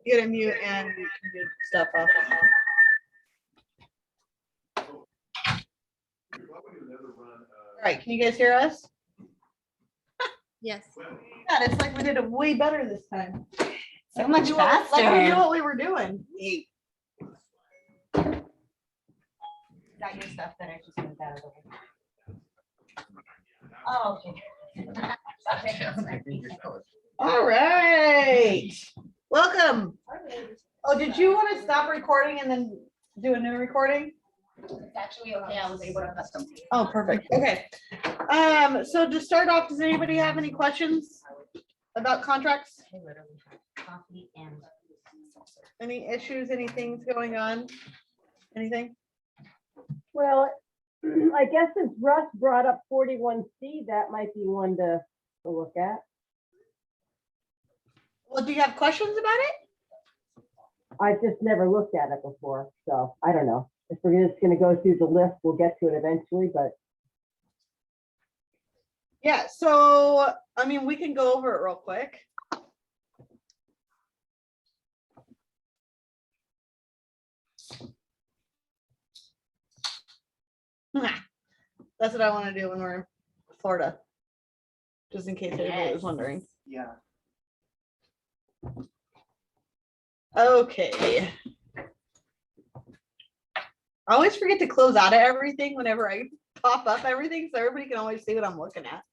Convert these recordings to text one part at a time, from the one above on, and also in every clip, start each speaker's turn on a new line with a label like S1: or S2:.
S1: You gotta mute and mute stuff off. All right, can you guys hear us?
S2: Yes.
S1: Yeah, it's like we did it way better this time.
S2: So much
S1: Like we knew
S2: faster.
S1: what we were doing.
S2: Got your stuff that I just moved out of the way. Oh, okay.
S1: All right, welcome. Oh, did you want to stop recording and then do a new recording?
S2: It's actually okay. I was able to custom.
S1: Oh, perfect. Okay. So to start off, does anybody have any questions about contracts?
S2: I literally had coffee and saucer.
S1: Any issues, anything's going on? Anything?
S3: Well, I guess since Russ brought up 41C, that might be one to look at.
S1: Well, do you have questions about it?
S3: I've just never looked at it before, so I don't know. If we're just gonna go through the list, we'll get to it eventually, but
S1: Yeah, so, I mean, we can go over it real quick. That's what I want to do when we're in Florida. Just in case anybody was wondering.
S4: Yeah.
S1: Okay. I always forget to close out of everything whenever I pop up everything, so everybody can always see what I'm looking at.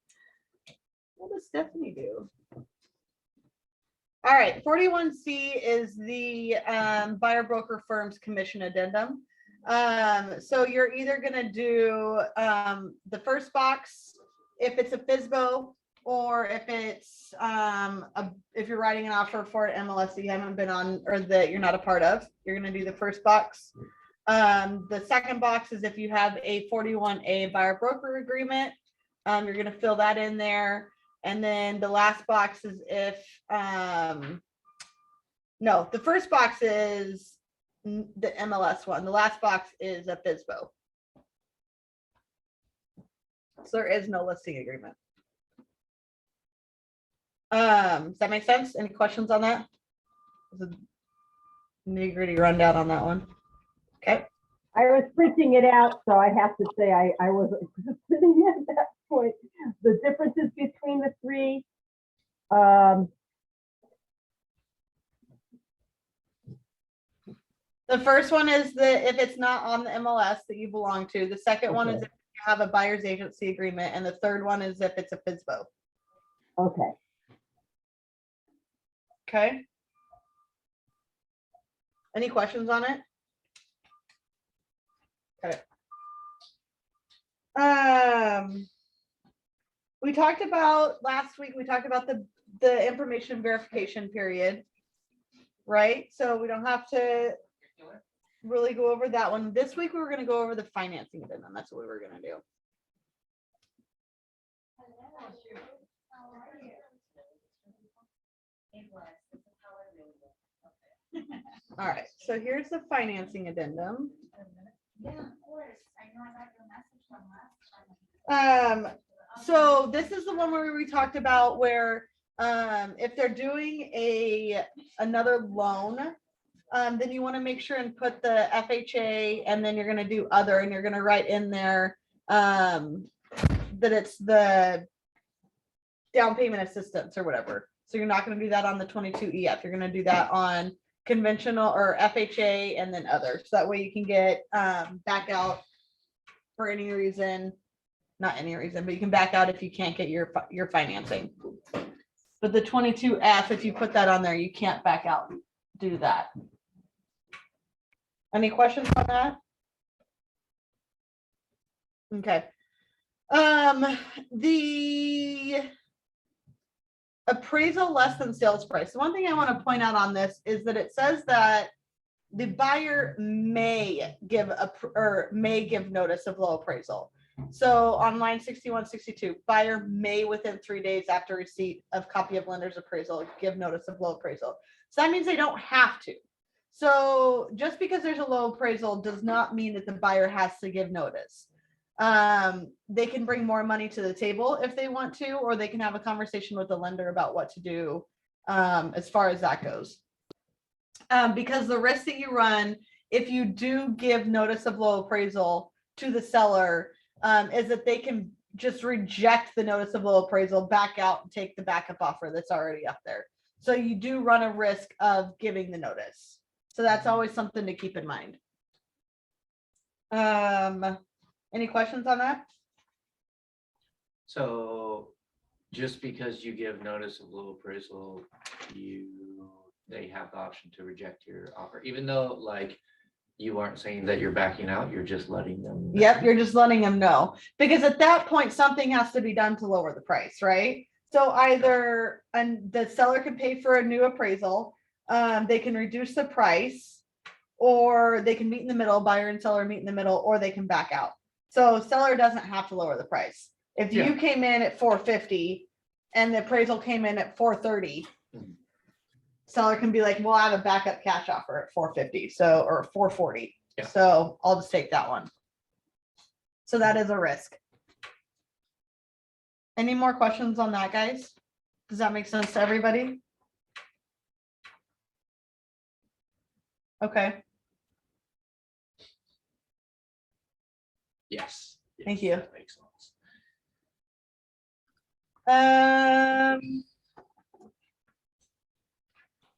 S1: What does Stephanie do? All right, 41C is the buyer broker firm's commission addendum. So you're either gonna do the first box if it's a FSBO, or if it's if you're writing an offer for an MLS that you haven't been on or that you're not a part of, you're gonna do the first box. The second box is if you have a 41A buyer broker agreement, you're gonna fill that in there. And then the last box is if no, the first box is the MLS one. The last box is a FSBO. So there is no listing agreement. Does that make sense? Any questions on that? Nitty-gritty rundown on that one. Okay.
S3: I was printing it out, so I have to say I wasn't sitting at that point. The differences between the three.
S1: The first one is the if it's not on the MLS that you belong to. The second one is if you have a buyer's agency agreement, and the third one is if it's a FSBO.
S3: Okay.
S1: Okay. Any questions on it? Okay. We talked about last week, we talked about the information verification period, right? So we don't have to really go over that one. This week, we were gonna go over the financing addendum. That's what we were gonna do. All right, so here's the financing addendum.
S2: Yeah, of course. I know I got your message from last time.
S1: So this is the one where we talked about where if they're doing another loan, then you want to make sure and put the FHA, and then you're going to do other, and you're going to write in there that it's the down payment assistance or whatever. So you're not going to do that on the 22EF. You're going to do that on conventional or FHA and then other. So that way you can get back out for any reason, not any reason, but you can back out if you can't get your financing. But the 22F, if you put that on there, you can't back out, do that. Any questions on that? Okay. The appraisal less than sales price. The one thing I want to point out on this is that it says that the buyer may give notice of low appraisal. So on line 6162, buyer may within 3 days after receipt of copy of lender's appraisal give notice of low appraisal. So that means they don't have to. So just because there's a low appraisal does not mean that the buyer has to give notice. They can bring more money to the table if they want to, or they can have a conversation with the lender about what to do as far as that goes. Because the risk that you run if you do give notice of low appraisal to the seller, is that they can just reject the notice of low appraisal, back out and take the backup offer that's already up there. So you do run a risk of giving the notice. So that's always something to keep in mind. Any questions on that?
S4: So just because you give notice of low appraisal, they have the option to reject your offer, even though like you aren't saying that you're backing out, you're just letting them know.
S1: Yep, you're just letting them know, because at that point, something has to be done to lower the price, right? So either the seller can pay for a new appraisal, they can reduce the price, or they can meet in the middle, buyer and seller meet in the middle, or they can back out. So seller doesn't have to lower the price. If you came in at 450 and the appraisal came in at 430, seller can be like, well, I have a backup cash offer at 450, so, or 440.
S4: Yeah.
S1: So I'll just take that one. So that is a risk. Any more questions on that, guys? Does that make sense to everybody? Okay,
S4: Yes.
S1: Thank
S4: Yes,
S1: you.
S4: that makes sense.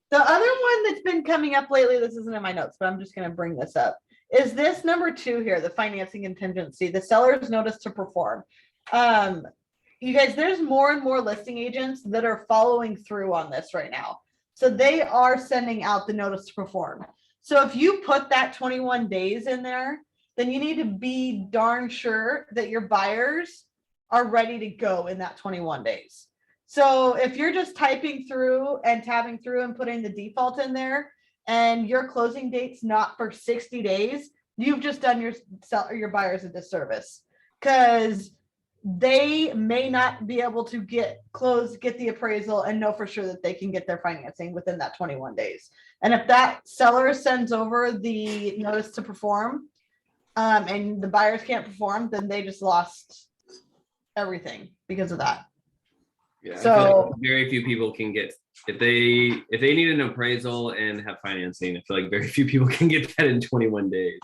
S1: The other one that's been coming up lately, this isn't in my notes, but I'm just going to bring this up, is this number 2 here, the financing contingency, the seller's notice to perform. You guys, there's more and more listing agents that are following through on this right now. So they are sending out the notice to perform. So if you put that 21 days in there, then you need to be darn sure that your buyers are ready to go in that 21 days. So if you're just typing through and tabbing through and putting the default in there and your closing date's not for 60 days, you've just done your buyers a disservice, because they may not be able to get the appraisal and know for sure that they can get their financing within that 21 days. And if that seller sends over the notice to perform, and the buyers can't perform, then they just lost everything because of that.
S5: Yeah,
S1: So-
S5: I feel like very few people can get, if they need an appraisal and have financing, I feel like very few people can get that in 21 days.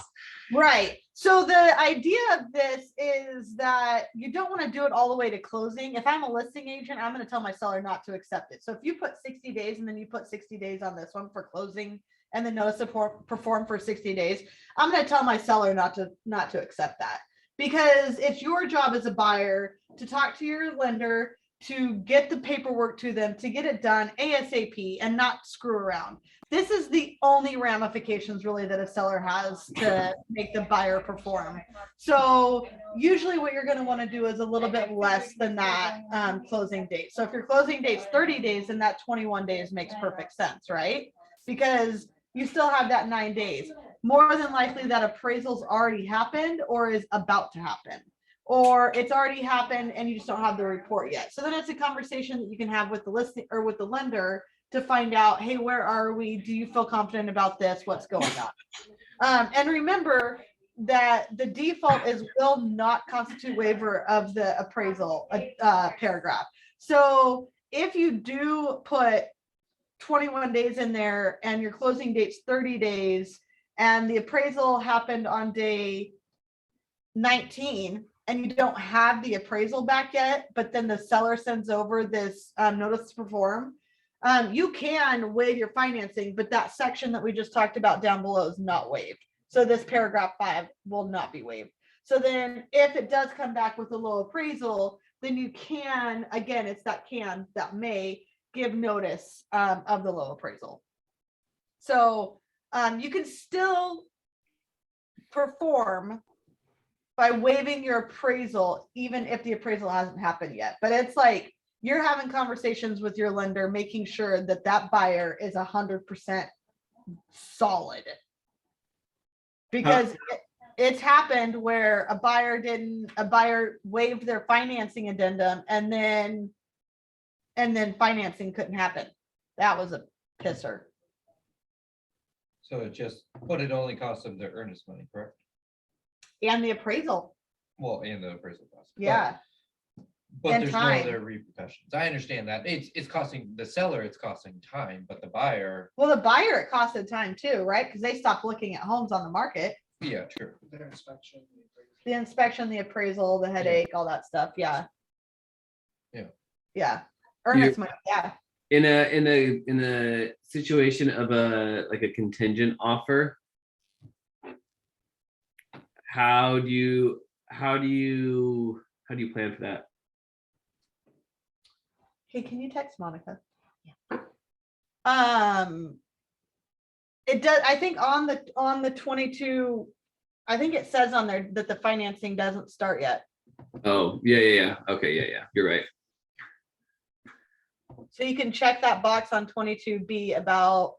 S1: Right. So the idea of this is that you don't want to do it all the way to closing. If I'm a listing agent, I'm going to tell my seller not to accept it. So if you put 60 days and then you put 60 days on this one for closing and then notice to perform for 60 days, I'm going to tell my seller not to accept that, because it's your job as a buyer to talk to your lender, to get the paperwork to them, to get it done ASAP and not screw around. This is the only ramifications really that a seller has to make the buyer perform. So usually what you're going to want to do is a little bit less than that closing date. So if your closing date's 30 days, then that 21 days makes perfect sense, right? Because you still have that 9 days. More than likely that appraisal's already happened or is about to happen, or it's already happened and you just don't have the report yet. So then it's a conversation that you can have with the listing or with the lender to find out, hey, where are we? Do you feel confident about this? What's going on? And remember that the default is will not constitute waiver of the appraisal paragraph. So if you do put 21 days in there and your closing date's 30 days and the appraisal happened on day 19 and you don't have the appraisal back yet, but then the seller sends over this notice to perform, you can waive your financing, but that section that we just talked about down below is not waived. So this paragraph 5 will not be waived. So then if it does come back with a low appraisal, then you can, again, it's that may give notice of the low appraisal. So you can still perform by waiving your appraisal, even if the appraisal hasn't happened yet. But it's like you're having conversations with your lender, making sure that that buyer is 100% solid. Because it's happened where a buyer waived their financing addendum and then financing couldn't happen. That was a pisser.
S6: So it just, but it only costs them the earnest money, correct?
S1: And the appraisal.
S6: Well, and the appraisal cost. But
S1: Yeah.
S6: But
S1: And
S6: there's
S1: time.
S6: no other repercussions. I understand that. It's costing the seller, it's costing time, but the buyer,
S1: Well, the buyer, it costed time too, right? Because they stopped looking at homes on the market.
S6: yeah, true.
S1: The inspection, the appraisal, the headache, all that stuff. Yeah.
S6: Yeah.
S1: Yeah. Earnest money. Yeah.
S5: In a situation of like a contingent offer, how do you plan for that?
S1: Hey, can you text Monica?
S2: Yeah.
S1: It does, I think on the 22, I think it says on there that the financing doesn't start yet.
S5: Oh, yeah. Okay, yeah. You're right.
S1: So you can check that box on 22B about,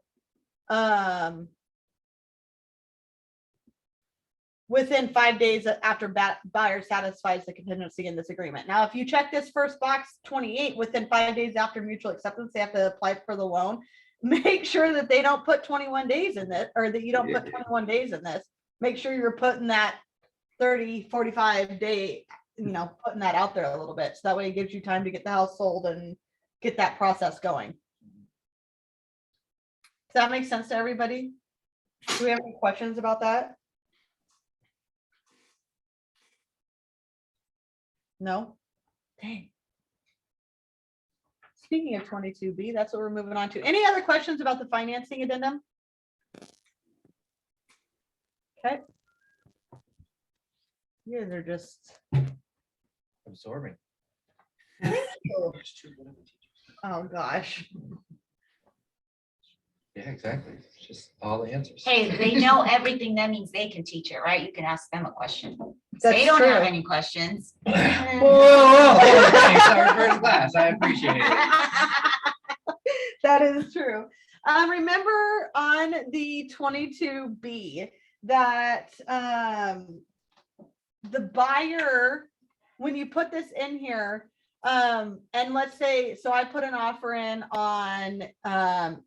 S1: within 5 days after buyer satisfies the contingency in this agreement. Now, if you check this first box, 28, within 5 days after mutual acceptance, they have to apply for the loan. Make sure that they don't put 21 days in it, or that you don't put 21 days in this. Make sure you're putting that 30, 45 day, putting that out there a little bit. So that way it gives you time to get the house sold and get that process going. Does that make sense to everybody? Do we have any questions about that? No? Dang. Speaking of 22B, that's what we're moving on to. Any other questions about the financing addendum? Okay. You guys are just,
S6: Absorbing.
S1: oh gosh.
S6: Yeah, exactly. It's just all the answers.
S2: Hey, they know everything. That means they can teach it, right? You can ask them a question. If
S1: That's
S2: they don't have
S1: true.
S2: any questions.
S6: Whoa, thanks, our first class. I appreciate it.
S1: That is true. Remember on the 22B that the buyer, when you put this in here, and let's say, so I put an offer in on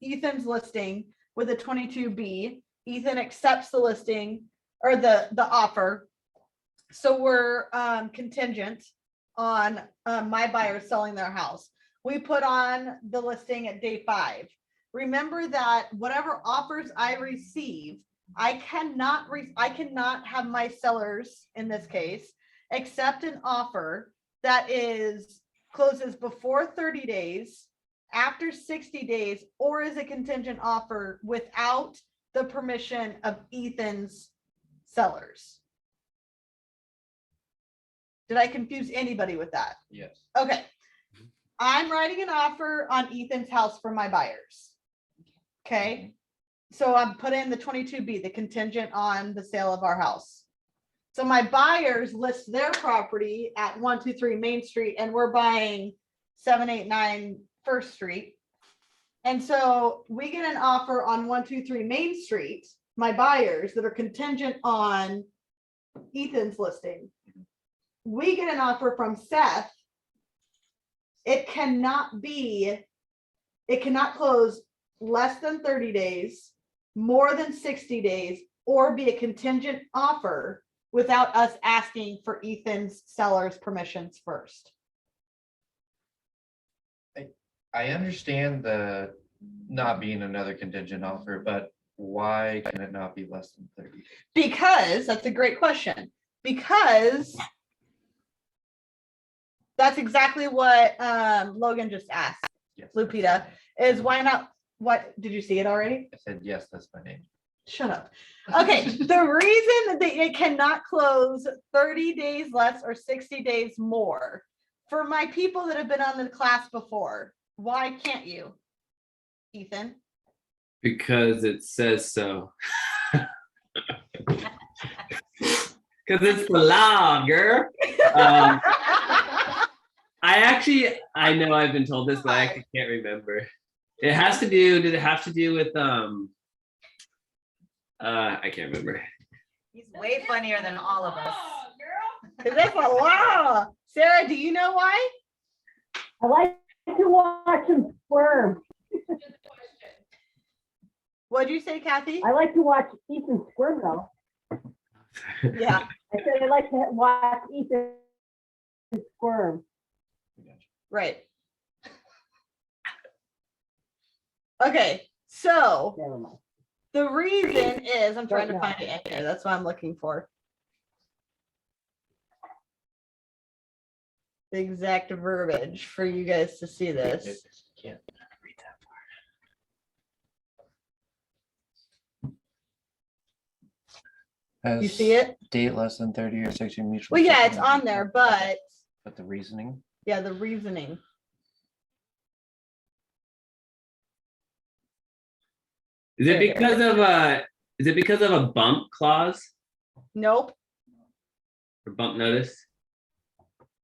S1: Ethan's listing with a 22B. Ethan accepts the listing or the offer. So we're contingent on my buyer selling their house. We put on the listing at day 5. Remember that whatever offers I receive, I cannot have my sellers, in this case, accept an offer that closes before 30 days, after 60 days, or is a contingent offer without the permission of Ethan's sellers. Did I confuse anybody with that?
S6: Yes.
S1: Okay. I'm writing an offer on Ethan's house for my buyers. Okay. So I'm putting in the 22B, the contingent on the sale of our house. So my buyers list their property at 123 Main Street, and we're buying 789 First Street. And so we get an offer on 123 Main Street, my buyers that are contingent on Ethan's listing. We get an offer from Seth. It cannot close less than 30 days, more than 60 days, or be a contingent offer without us asking for Ethan's seller's permissions first.
S6: I understand the not being another contingent offer, but why can it not be less than 30 days?
S1: Because that's a great question. Because that's exactly what Logan just asked.
S6: Yes.
S1: Lupita, is why not? What did you see it already?
S6: I said, yes, that's my name.
S1: Shut up. Okay, the reason that it cannot close 30 days less or 60 days more, for my people that have been on the class before, why can't you, Ethan?
S5: Because it says so. Because it's the law, girl. I know I've been told this, but I actually can't remember. Did it have to do with I can't remember.
S2: He's way funnier than all of us.
S1: Because that's a law. Sarah, do you know why?
S3: I like to watch them squirm.
S1: What'd you say, Kathy?
S3: I like to watch Ethan squirm though.
S1: Yeah.
S3: I said I like to watch Ethan squirm.
S1: Right. Okay, so
S3: Never mind.
S1: the reason is, I'm trying to
S3: Don't
S1: find
S3: know.
S1: it in here. That's what I'm looking for. The exact verbiage for you guys to see this.
S4: Can't read that.
S1: You see it?
S6: Date less than 30 or 60 mutual.
S1: Well, yeah, it's
S6: settlement.
S1: on there, but
S6: But the reasoning,
S1: yeah, the reasoning.
S5: Is it because of a bump clause
S1: Nope.
S5: or bump notice?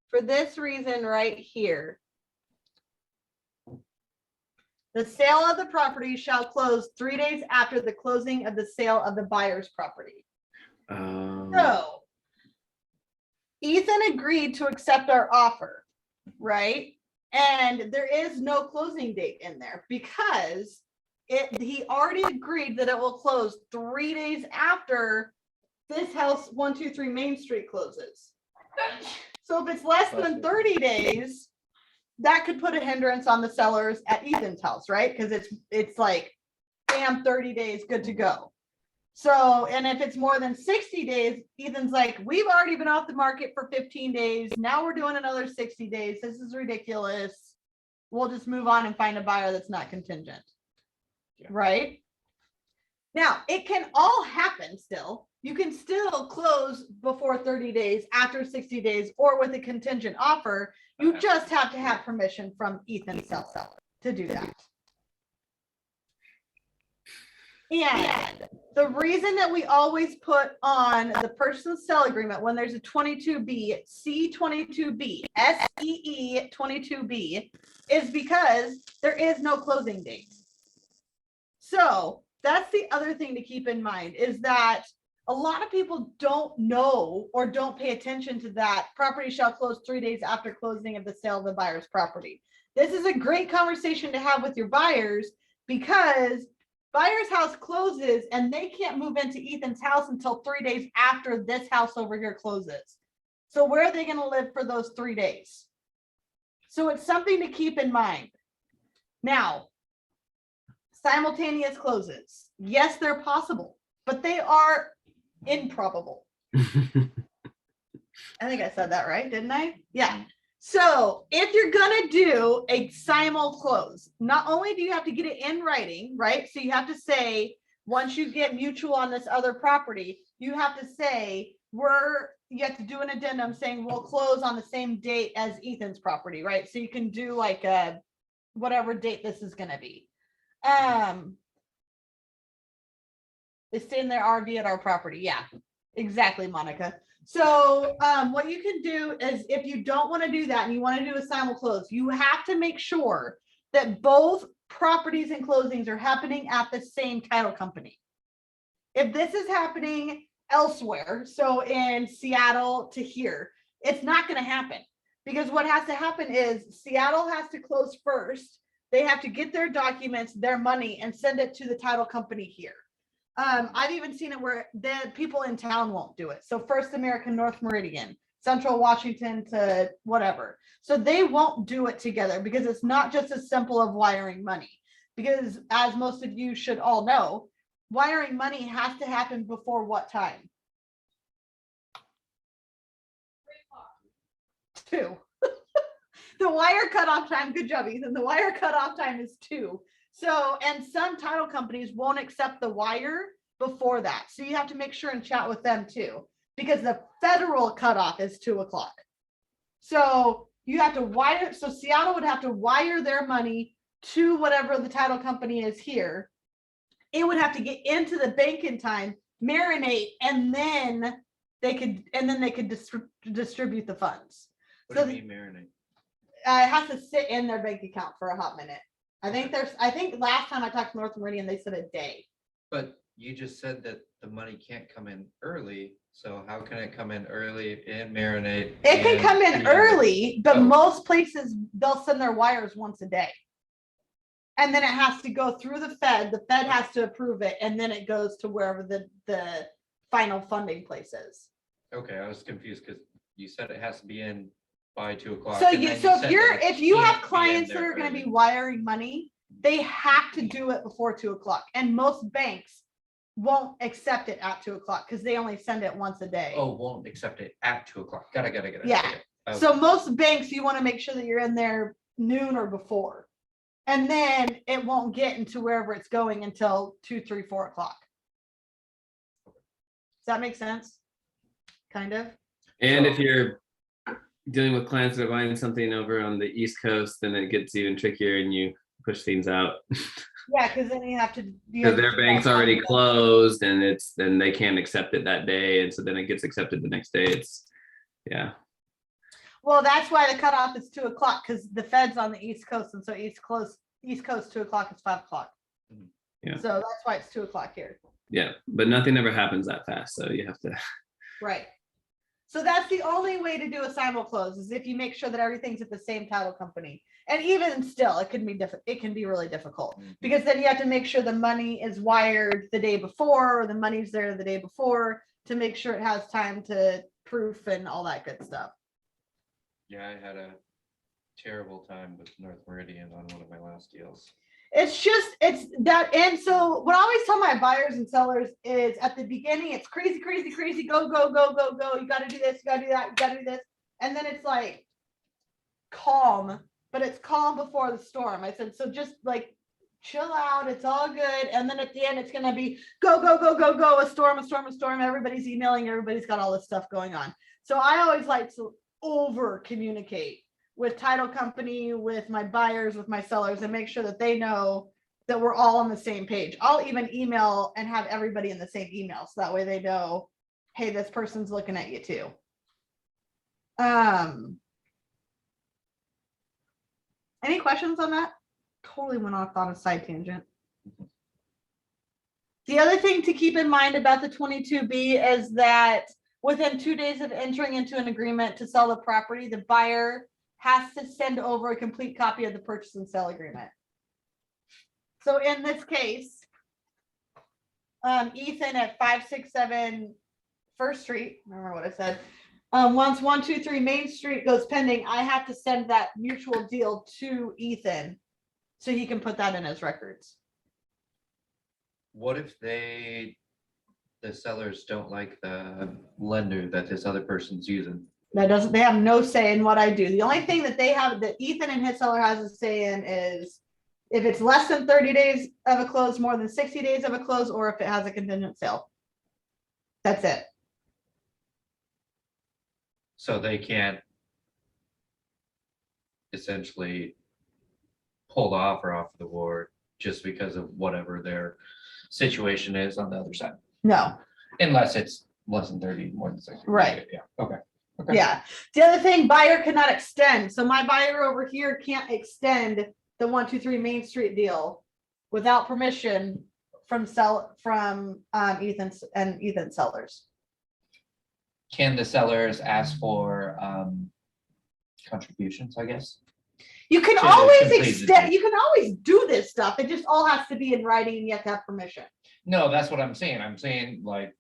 S1: For this reason right here. The sale of the property shall close 3 days after the closing of the sale of the buyer's property. So Ethan agreed to accept our offer, right? And there is no closing date in there because he already agreed that it will close 3 days after this house 123 Main Street closes. So if it's less than 30 days, that could put a hindrance on the sellers at Ethan's house, right? Because it's like, bam, 30 days, good to go. So, and if it's more than 60 days, Ethan's like, we've already been off the market for 15 days. Now we're doing another 60 days. This is ridiculous. We'll just move on and find a buyer that's not contingent.
S4: Yeah.
S1: Right? Now, it can all happen still. You can still close before 30 days, after 60 days, or with a contingent offer. You just have to have permission from Ethan's seller to do that. And the reason that we always put on the purchase and sell agreement when there's a 22B, C22B, SEE 22B, is because there is no closing date. So that's the other thing to keep in mind, is that a lot of people don't know or don't pay attention to that property shall close 3 days after closing of the sale of the buyer's property. This is a great conversation to have with your buyers, because buyer's house closes and they can't move into Ethan's house until 3 days after this house over here closes. So where are they going to live for those 3 days? So it's something to keep in mind. Now, simultaneous closes. Yes, they're possible, but they are improbable. I think I said that right, didn't I? Yeah. So if you're gonna do a simul close, not only do you have to get it in writing, right? So you have to say, once you get mutual on this other property, you have to say, you have to do an addendum saying we'll close on the same date as Ethan's property, right? So you can do like a whatever date this is gonna be. They stay in their RV at our property. Yeah, exactly, Monica. So what you can do is, if you don't want to do that and you want to do a simul close, you have to make sure that both properties and closings are happening at the same title company. If this is happening elsewhere, so in Seattle to here, it's not going to happen, because what has to happen is Seattle has to close first. They have to get their documents, their money, and send it to the title company here. I've even seen it where the people in town won't do it. So First American North Meridian, Central Washington to whatever. So they won't do it together, because it's not just as simple of wiring money. Because as most of you should all know, wiring money has to happen before what time? 2. The wire cutoff time, good job, Ethan. The wire cutoff time is 2. So, and some title companies won't accept the wire before that. So you have to make sure and chat with them too, because the federal cutoff is 2 o'clock. So you have to wire, so Seattle would have to wire their money to whatever the title company is here. It would have to get into the bank in time, marinate, and then they could distribute the funds.
S6: what do you mean marinate?
S1: It has to sit in their bank account for a hot minute. I think last time I talked to North Meridian, they said a day.
S6: But you just said that the money can't come in early, so how can it come in early and marinate?
S1: It can
S6: and
S1: come in
S6: be-
S1: early, but
S6: Oh.
S1: most places, they'll send their wires once a day. And then it has to go through the Fed has to approve it, and then it goes to wherever the final funding place is.
S6: Okay, I was confused because you said it has to be in by 2 o'clock.
S1: So
S6: and
S1: you,
S6: then
S1: so if
S6: said
S1: you're,
S6: that it
S1: if you have
S6: can't be in
S1: clients that
S6: there
S1: are gonna be
S6: early.
S1: wiring money, they have to do it before 2 o'clock. And most banks won't accept it at 2 o'clock because they only send it once a day.
S6: Oh, won't accept it at 2 o'clock. Got it.
S1: Yeah.
S6: Okay.
S1: So most banks, you want to make sure that you're in there noon or before. And then it won't get into wherever it's going until 2, 3, 4 o'clock. Does that make sense? Kind of.
S5: And
S6: So-
S5: if you're dealing with clients that are buying something over on the East Coast, then it gets even trickier and you push things out.
S1: Yeah, because then you have to.
S5: Because their bank's already closed and then they can't accept it that day. And so then it gets accepted the next day. Yeah.
S1: Well, that's why the cutoff is 2 o'clock, because the Fed's on the East Coast, and so East Coast 2 o'clock is 5 o'clock.
S5: Yeah.
S1: So that's why it's 2 o'clock here.
S5: Yeah. But nothing ever happens that fast. So you have to.
S1: Right. So that's the only way to do a simul close, is if you make sure that everything's at the same title company. And even still, it can be it can be really difficult, because then you have to make sure the money is wired the day before, or the money's there the day before, to make sure it has time to proof and all that good stuff.
S6: Yeah, I had a terrible time with North Meridian on one of my last deals.
S1: It's that. And so what I always tell my buyers and sellers is, at the beginning, it's crazy, crazy, crazy, go, go, go, go, go. You got to do this, you got to do that, you got to do this. And then it's like calm, but it's calm before the storm. I said, so just like chill out. It's all good. And then at the end, it's going to be go, go, go, go, go. A storm, a storm, a storm. Everybody's emailing. Everybody's got all this stuff going on. So I always like to over communicate with title company, with my buyers, with my sellers, and make sure that they know that we're all on the same page. I'll even email and have everybody in the same email, so that way they know, hey, this person's looking at you too. Any questions on that? Totally went off on a side tangent. The other thing to keep in mind about the 22B is that within 2 days of entering into an agreement to sell the property, the buyer has to send over a complete copy of the purchase and sale agreement. So in this case, Ethan at 567 First Street, I don't remember what I said. Once 123 Main Street goes pending, I have to send that mutual deal to Ethan so he can put that in his records.
S6: What if the sellers don't like the lender that this other person's using?
S1: They have no say in what I do. The only thing that that Ethan and his seller has a say in is if it's less than 30 days of a close, more than 60 days of a close, or if it has a contingent sale. That's it.
S6: So they can't essentially pull the offer off the board just because of whatever their situation is on the other side,
S1: No.
S6: unless it's less than 30, more than 60.
S1: Right.
S6: Yeah, okay. Okay.
S1: Yeah. The other thing, buyer cannot extend. So my buyer over here can't extend the 123 Main Street deal without permission from Ethan's and Ethan's sellers.
S6: Can the sellers ask for contributions, I guess?
S1: You can
S6: To
S1: always
S6: complete the
S1: extend,
S6: deal.
S1: you can always do this stuff. It just all has to be in writing and you have to have permission.
S6: No, that's what I'm saying. I'm saying, like,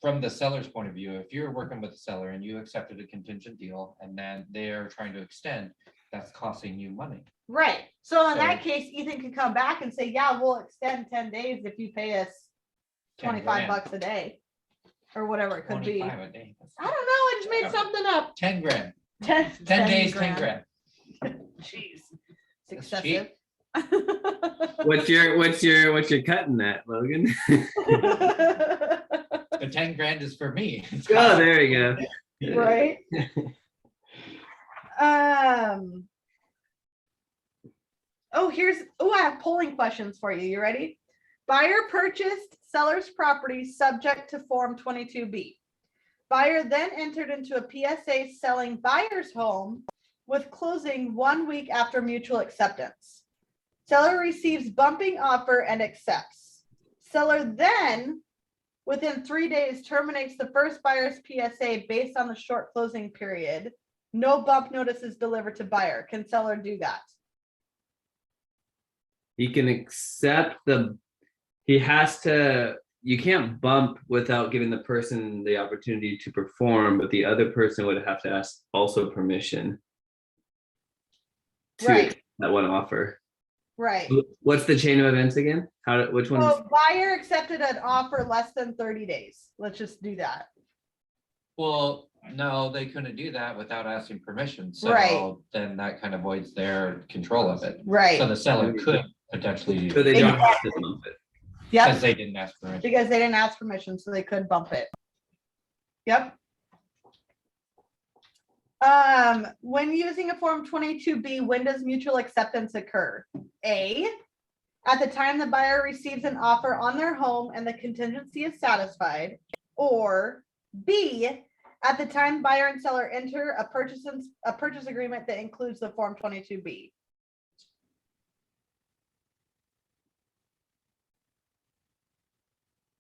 S6: from the seller's point of view, if you're working with the seller and you accepted a contingent deal and then they're trying to extend, that's costing you money.
S1: Right. So in that
S6: So-
S1: case, Ethan could come back and say, yeah, we'll extend 10 days if you pay us
S6: 10
S1: $25
S6: grand.
S1: bucks a day or whatever it could be.
S6: 25 a day.
S1: I don't know. I just made something up.
S6: 10 grand.
S1: 10
S6: 10 days, 10 grand.
S1: Jeez. It's
S6: That's
S1: excessive.
S5: What's your cutting at, Logan?
S6: The 10 grand is for me.
S5: Oh, there you go.
S1: Right. I have polling questions for you. You ready? Buyer purchased seller's property subject to Form 22B. Buyer then entered into a PSA selling buyer's home with closing 1 week after mutual acceptance. Seller receives bumping offer and accepts. Seller then, within 3 days, terminates the first buyer's PSA based on the short closing period. No bump notice is delivered to buyer. Can seller do that?
S5: He can accept you can't bump without giving the person the opportunity to perform, but the other person would have to ask also permission. to
S1: Right.
S5: that one offer.
S1: Right.
S5: What's the chain of events again? Which one?
S1: So buyer accepted an offer less than 30 days. Let's just do that.
S6: Well, no, they couldn't do that without asking permission,
S1: Right.
S6: so then that kind of voids their control of it. So
S1: Right.
S6: the seller could potentially,
S5: So they don't have to bump it.
S1: Yep.
S6: because they didn't ask permission.
S1: Because they didn't ask permission, so they could bump it. Yep. When using a Form 22B, when does mutual acceptance occur? A, at the time the buyer receives an offer on their home and the contingency is satisfied, or B, at the time buyer and seller enter a purchase agreement that includes the Form 22B.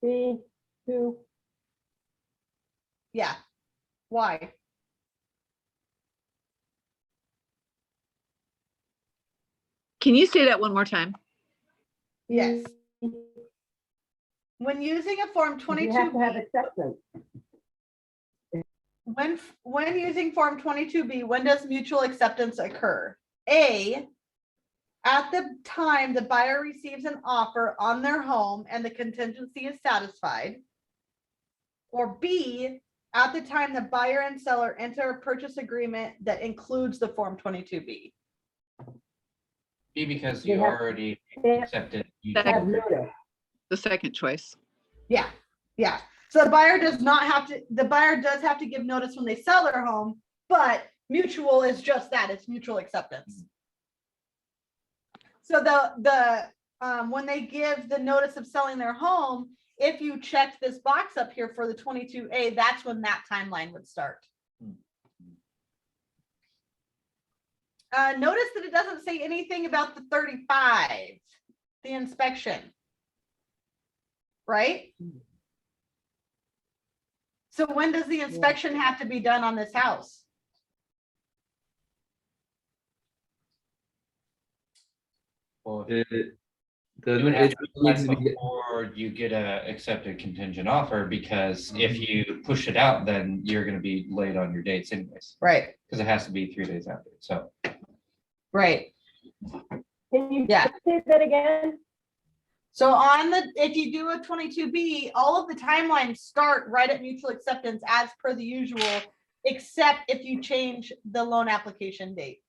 S3: B, 2,
S1: Yeah. Why?
S7: Can you say that one more time?
S1: Yes. When using a Form
S3: you have to have
S1: 22B,
S3: acceptance.
S1: when using Form 22B, when does mutual acceptance occur? A, at the time the buyer receives an offer on their home and the contingency is satisfied. Or B, at the time the buyer and seller enter a purchase agreement that includes the Form 22B.
S6: Be because
S3: They
S6: you
S3: have-
S6: already
S3: They
S6: accepted.
S3: have notice.
S7: The second choice.
S1: Yeah, yeah. So the buyer does not have to, the buyer does have to give notice when they sell their home, but mutual is just that, it's mutual acceptance. So when they give the notice of selling their home, if you check this box up here for the 22A, that's when that timeline would start. Notice that it doesn't say anything about the 35, the inspection. Right? So when does the inspection have to be done on this house?
S6: Well,
S5: It
S6: it
S5: doesn't,
S6: would have
S5: it
S6: to be
S5: needs
S6: done
S5: to be,
S6: before you get a accepted contingent offer, because if you push it out, then you're gonna be late on your dates anyways,
S1: Right,
S6: because it has to be 3 days after, so.
S1: right.
S3: Can you
S1: Yeah.
S3: say that again?
S1: So if you do a 22B, all of the timelines start right at mutual acceptance as per the usual, except if you change the loan application date.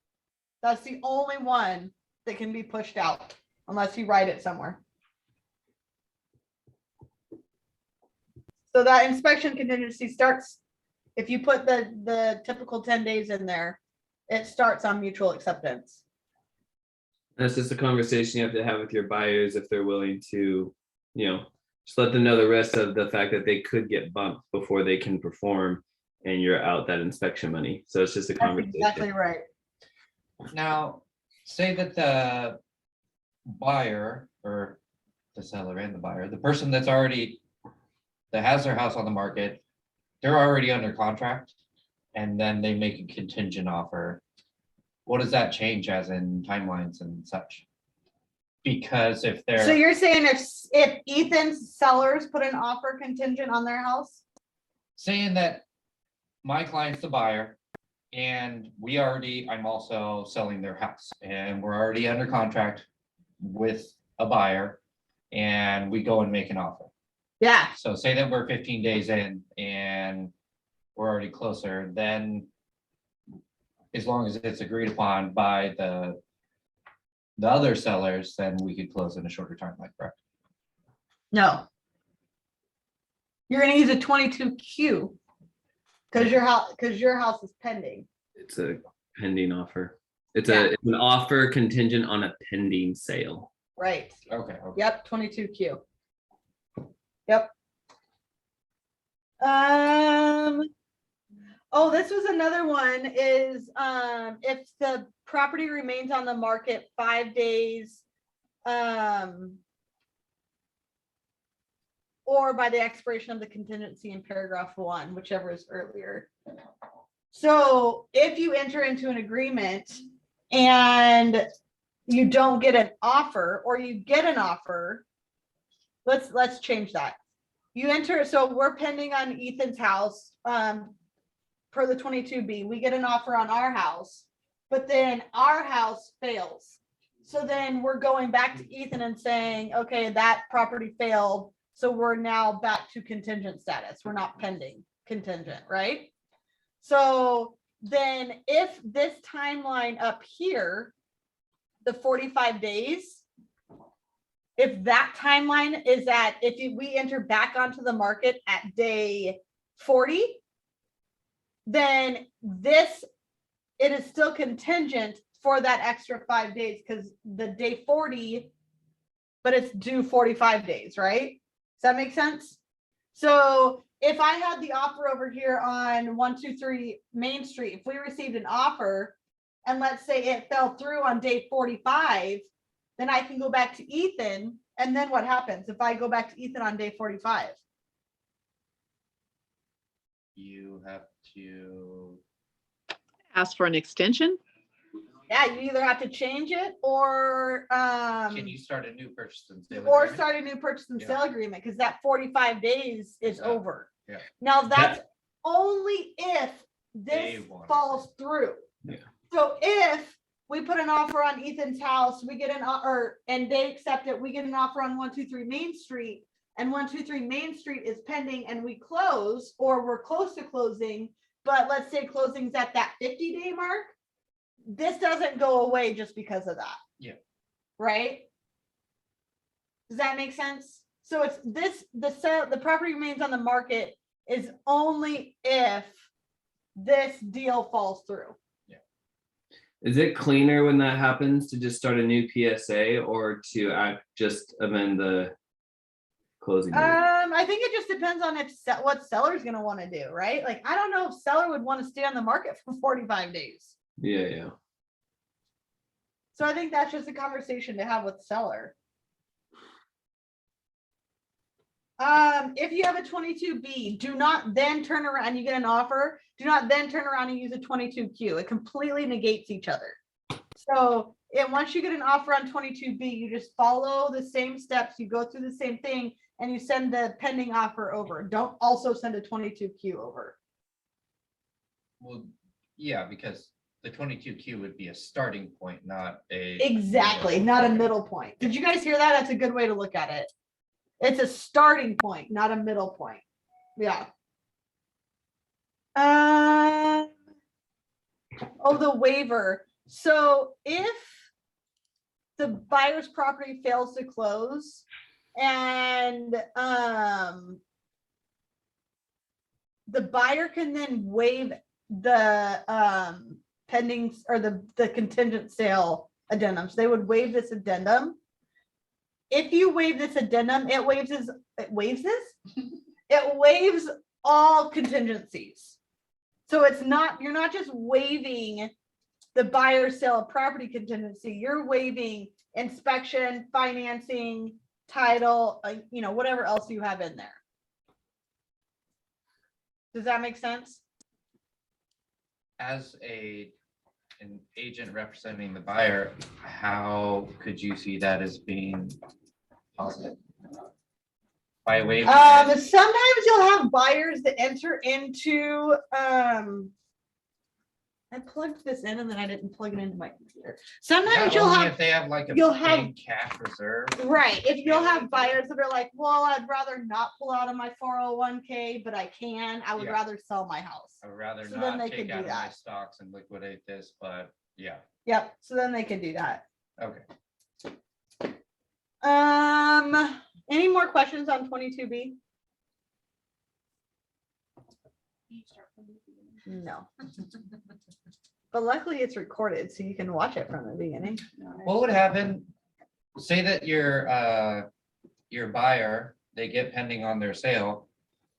S1: That's the only one that can be pushed out unless you write it somewhere. So that inspection contingency starts, if you put the typical 10 days in there, it starts on mutual acceptance.
S5: that's just a conversation you have to have with your buyers if they're willing to, just let them know the rest of the fact that they could get bumped before they can perform and you're out that inspection money. So it's just a
S1: That's
S5: conversation.
S1: exactly right.
S6: Now, say that the buyer or the seller and the buyer, the person that has their house on the market, they're already under contract, and then they make a contingent offer. What does that change as in timelines and such? Because if
S1: So
S6: they're,
S1: you're saying if Ethan's sellers put an offer contingent on their house?
S6: saying that my client's the buyer and I'm also selling their house and we're already under contract with a buyer and we go and make an offer.
S1: Yeah,
S6: So say that we're 15 days in and we're already closer, then as long as it's agreed upon by the other sellers, then we could close in a shorter timeline, correct?
S1: no. You're gonna use a 22Q. Because your house is pending.
S5: It's a pending offer. It's
S1: Yeah.
S5: it's an offer contingent on a pending sale.
S1: Right.
S6: Okay.
S1: Yep, 22Q. Yep. Oh, this was another one is, if the property remains on the market 5 days, or by the expiration of the contingency in paragraph 1, whichever is earlier. So if you enter into an agreement and you don't get an offer, or you get an offer, let's change that. You enter, so we're pending on Ethan's house, per the 22B, we get an offer on our house. but then our house fails. So then we're going back to Ethan and saying, okay, that property failed. So we're now back to contingent status. We're not pending contingent, right? So then if this timeline up here, the 45 days, if that timeline is at, we enter back onto the market at day 40, then it is still contingent for that extra 5 days, because the day 40, but it's due 45 days, right? Does that make sense? So if I had the offer over here on 123 Main Street, if we received an offer and let's say it fell through on day 45, then I can go back to Ethan. And then what happens if I go back to Ethan on day 45?
S6: You have to,
S7: Ask for an extension.
S1: Yeah, you either have to change it or
S6: can you start a new purchase and sale
S1: or
S6: agreement?
S1: start a new purchase and
S6: Yeah.
S1: sale agreement, because that 45 days is
S6: Yeah.
S1: over.
S6: Yeah.
S1: Now that's only if
S6: They
S1: this
S6: want it.
S1: falls through.
S5: Yeah.
S1: So if we put an offer on Ethan's house, we get and they accept it, we get an offer on 123 Main Street, and 123 Main Street is pending and we close, or we're close to closing, but let's say closing's at that 50-day mark, this doesn't go away just because of that.
S6: Yeah.
S1: Right? Does that make sense? So it's the property remains on the market is only if this deal falls through.
S5: Is it cleaner when that happens to just start a new PSA or to just amend the closing date?
S1: I think it just depends on what seller's gonna want to do, right? Like, I don't know if seller would want to stay on the market for 45 days.
S5: Yeah.
S1: So I think that's just a conversation to have with seller. If you have a 22B, do not then turn around, you get an offer, do not then turn around and use a 22Q. It completely negates each other. So, and once you get an offer on 22B, you just follow the same steps, you go through the same thing, and you send the pending offer over. Don't also send a 22Q over.
S6: Well, yeah, because the 22Q would be a starting point, not a.
S1: Exactly, not a middle point. Did you guys hear that? That's a good way to look at it. It's a starting point, not a middle point. Yeah. Oh, the waiver. So if the buyer's property fails to close and the buyer can then waive the pending or the contingent sale addendums. They would waive this addendum. If you waive this addendum, it waives all contingencies. So it's not, you're not just waiving the buyer sale of property contingency, you're waiving inspection, financing, title, whatever else you have in there. Does that make sense?
S6: As an agent representing the buyer, how could you see that as being positive? By waiving it?
S1: Sometimes you'll have buyers that enter into, I plugged this in and then I didn't plug it into my computer. Sometimes
S6: Yeah,
S1: you'll
S6: only
S1: have,
S6: if they have like a
S1: you'll have-
S6: big cash reserve.
S1: right, if you'll have buyers that are like, well, I'd rather not pull out of my 401k, but I can, I would
S6: Yeah.
S1: rather sell my house.
S6: I'd rather
S1: So then
S6: not
S1: they
S6: take
S1: could
S6: out
S1: do
S6: of my
S1: that.
S6: stocks and liquidate this, but yeah,
S1: Yep, so then they can do that.
S6: okay.
S1: Any more questions on 22B? No. But luckily it's recorded, so you can watch it from the beginning.
S6: What would happen? Say that your buyer, they get pending on their sale,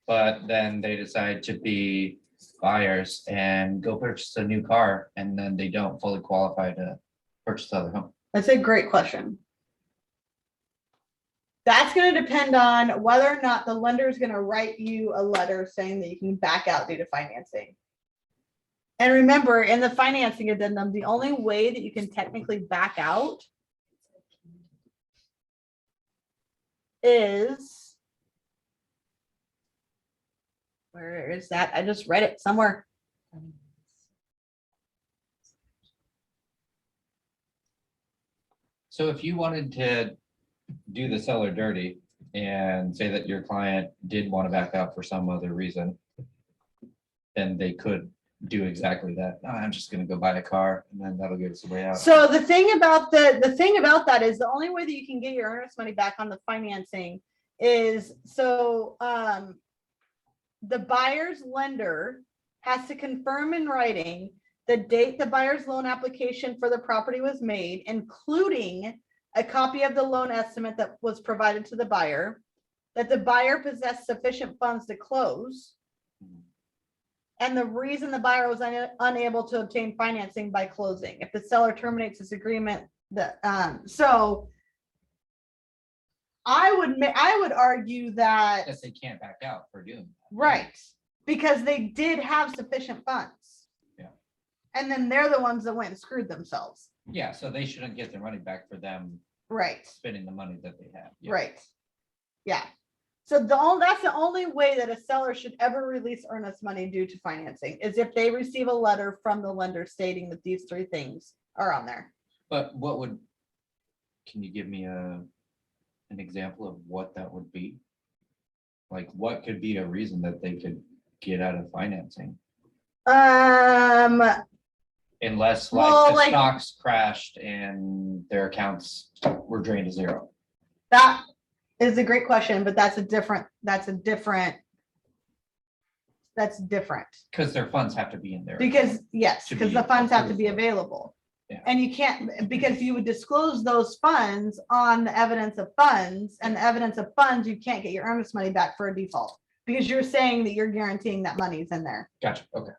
S6: but then they decide to be buyers and go purchase a new car, and then they don't fully qualify to purchase other home.
S1: That's a great question. That's going to depend on whether or not the lender is going to write you a letter saying that you can back out due to financing. And remember, in the financing addendum, the only way that you can technically back out is, where is that? I just read it somewhere.
S6: So if you wanted to do the seller dirty and say that your client did want to back out for some other reason, then they could do exactly that. "Oh, I'm just gonna go buy a car and then that'll give us a way out."
S1: So the thing about that is the only way that you can get your earnest money back on the financing is the buyer's lender has to confirm in writing the date the buyer's loan application for the property was made, including a copy of the loan estimate that was provided to the buyer, that the buyer possessed sufficient funds to close, and the reason the buyer was unable to obtain financing by closing. If the seller terminates this agreement, so I would argue that,
S6: Yes, they can't back out for doing that.
S1: right, because they did have sufficient funds.
S6: Yeah.
S1: And then they're the ones that went and screwed themselves.
S6: Yeah, so they shouldn't get their money back for them
S1: Right,
S6: spending the money that they have. Yeah.
S1: right. Yeah. So that's the only way that a seller should ever release earnest money due to financing is if they receive a letter from the lender stating that these three things are on there.
S6: But can you give me an example of what that would be? Like, what could be a reason that they could get out of financing? Unless
S1: Well,
S6: like the
S1: like-
S6: stocks crashed and their accounts were drained to zero.
S1: That is a great question, but that's different.
S6: Because their funds have to be in there.
S1: Because, yes,
S6: To
S1: because
S6: be
S1: the funds have to
S6: approved
S1: be
S6: for.
S1: available.
S6: Yeah.
S1: And you can't, because you would disclose those funds on the evidence of funds, and the evidence of funds, you can't get your earnest money back for a default. Because you're saying that you're guaranteeing that money's in there.
S6: Gotcha, okay.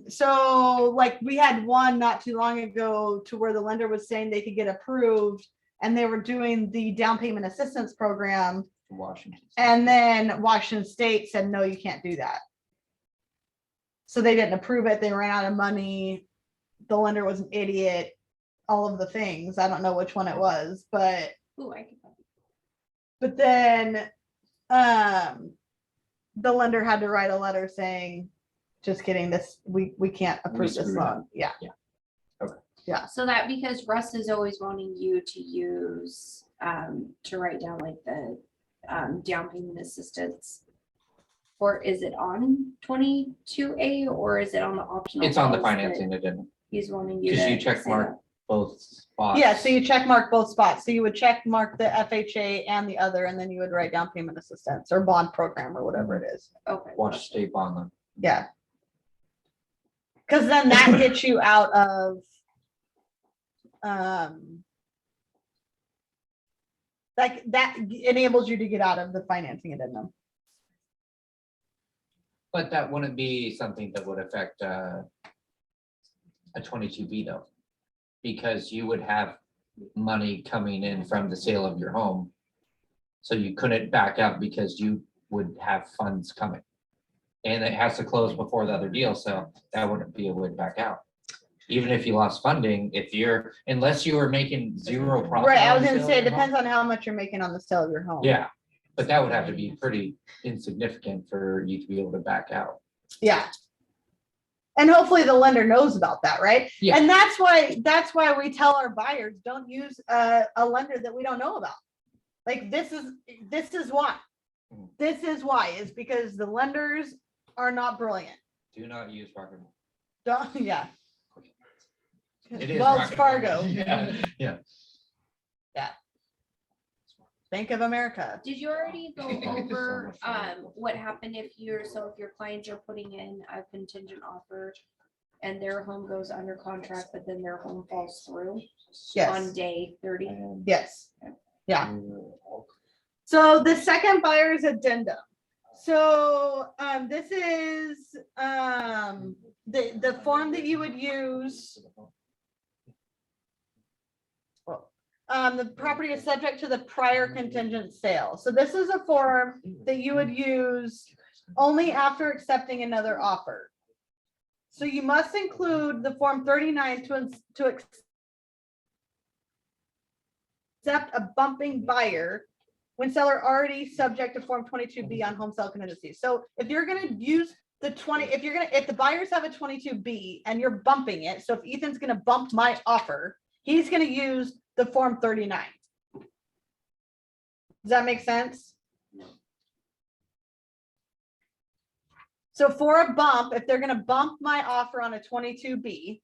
S1: So like we had one not too long ago to where the lender was saying they could get approved and they were doing the down payment assistance program.
S6: Washington.
S1: And then Washington State said, no, you can't do that. So they didn't approve it. They ran out of money. The lender was an idiot, all of the things. I don't know which one it was, but then the lender had to write a letter saying, just kidding, this, we can't approve this
S6: screwed up.
S1: loan. Yeah.
S8: So that because Russ is always wanting you to use, to write down like the, down payment assistance. Or is it on 22A or is it on the optional?
S6: It's on the
S8: files that
S6: financing addendum,
S8: He's wanting you to.
S6: because you check
S8: say
S6: mark
S8: that?
S6: both spots.
S1: Yeah, so you check mark both spots. So you would check mark the FHA and the other, and then you would write down payment assistance or bond program or whatever it is.
S8: Okay.
S6: Watch state bond them.
S1: Yeah. Cause then that gets you out of, that enables you to get out of the financing addendum.
S6: But that wouldn't be something that would affect a 22B though. Because you would have money coming in from the sale of your home. So you couldn't back out because you would have funds coming. And it has to close before the other deal, so that wouldn't be a way to back out. Even if you lost funding, unless you were making zero profit.
S1: Right, I
S6: on
S1: was
S6: the
S1: gonna
S6: sale
S1: say,
S6: of
S1: it
S6: your home.
S1: depends on how much you're making on the sale of your home.
S6: Yeah, but that would have to be pretty insignificant for you to be able to back out.
S1: Yeah. And hopefully the lender knows about that, right?
S6: Yeah.
S1: And that's why we tell our buyers, don't use a lender that we don't know about. Like this is why.
S6: Mhm.
S1: This is why, is because the lenders are not brilliant.
S6: Do not use Rocket.
S1: Don't, yeah.
S6: It is
S1: Wells
S6: Rocket
S1: Fargo,
S6: Yeah, yeah.
S1: Bank of America.
S8: Did you already go
S6: So
S8: over,
S6: much fun.
S8: what happened if if your clients are putting in a contingent offer and their home goes under contract, but then their home falls through
S1: Yes,
S8: on day 30?
S1: yes, yeah. So the second buyer's addendum. So this is the form that you would use. The property is subject to the prior contingent sale. So this is a form that you would use only after accepting another offer. So you must include the form 39 to accept a bumping buyer when seller already subject to form 22B on home sale contingency. So if you're gonna use the if the buyers have a 22B and you're bumping it, so if Ethan's gonna bump my offer, he's gonna use the Form 39. Does that make sense? So for a bump, if they're gonna bump my offer on a 22B,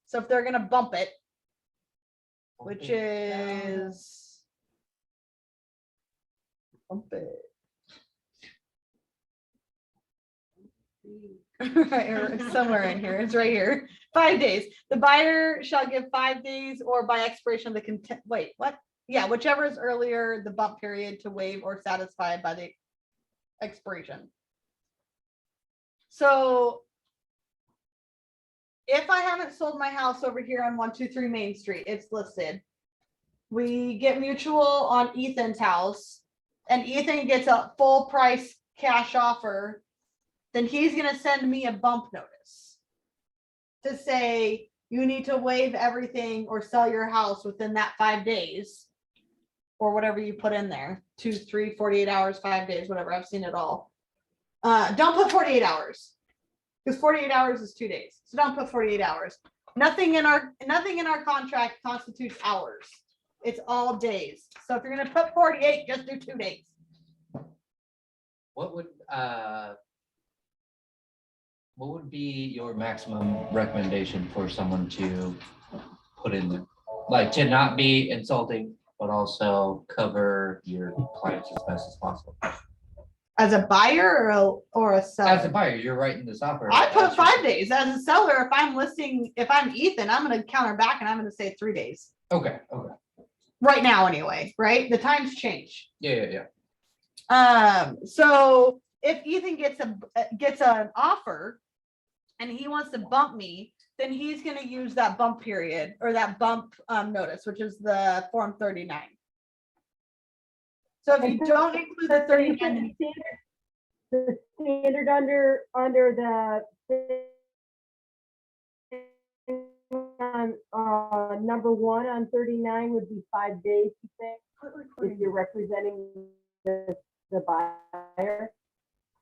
S1: so if they're gonna bump it, which is bump it. Right, or somewhere in here, it's right here. 5 days. The buyer shall give 5 days or by expiration of the content, wait, what? Yeah, whichever is earlier, the bump period to waive or satisfied by the expiration. So if I haven't sold my house over here on 123 Main Street, it's listed. We get mutual on Ethan's house and Ethan gets a full price cash offer, then he's gonna send me a bump notice to say you need to waive everything or sell your house within that 5 days or whatever you put in there, 2, 3, 48 hours, 5 days, whatever. I've seen it all. Don't put 48 hours because 48 hours is 2 days. So don't put 48 hours. Nothing in our contract constitutes hours. It's all days. So if you're gonna put 48, just do 2 days.
S6: What would be your maximum recommendation for someone to put in there? Like to not be insulting, but also cover your clients as best as possible.
S1: As a buyer or a seller?
S6: As a buyer, you're writing this offer.
S1: I put 5 days. As a seller, if I'm Ethan, I'm gonna counter back and I'm gonna say 3 days.
S6: Okay.
S1: Right now, anyway, right? The times change.
S6: Yeah.
S1: So if Ethan gets an offer and he wants to bump me, then he's gonna use that bump period or that bump notice, which is the Form 39. So if you don't include the 39,
S3: The standard under the number 1 on 39 would be 5 days, you think, if you're representing the buyer.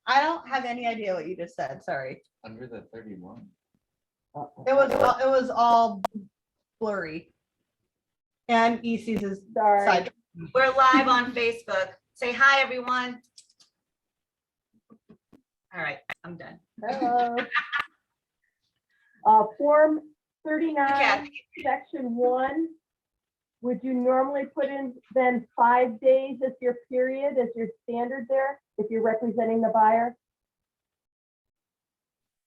S1: I don't have any idea what you just said. Sorry.
S6: Under the 31.
S1: It was all blurry. And EC's is
S3: Sorry.
S1: side.
S2: We're live on Facebook. Say hi, everyone. All right, I'm done.
S3: Hello. Form 39,
S2: Kathy.
S3: section 1. Would you normally put in then 5 days as your period, as your standard there, if you're representing the buyer?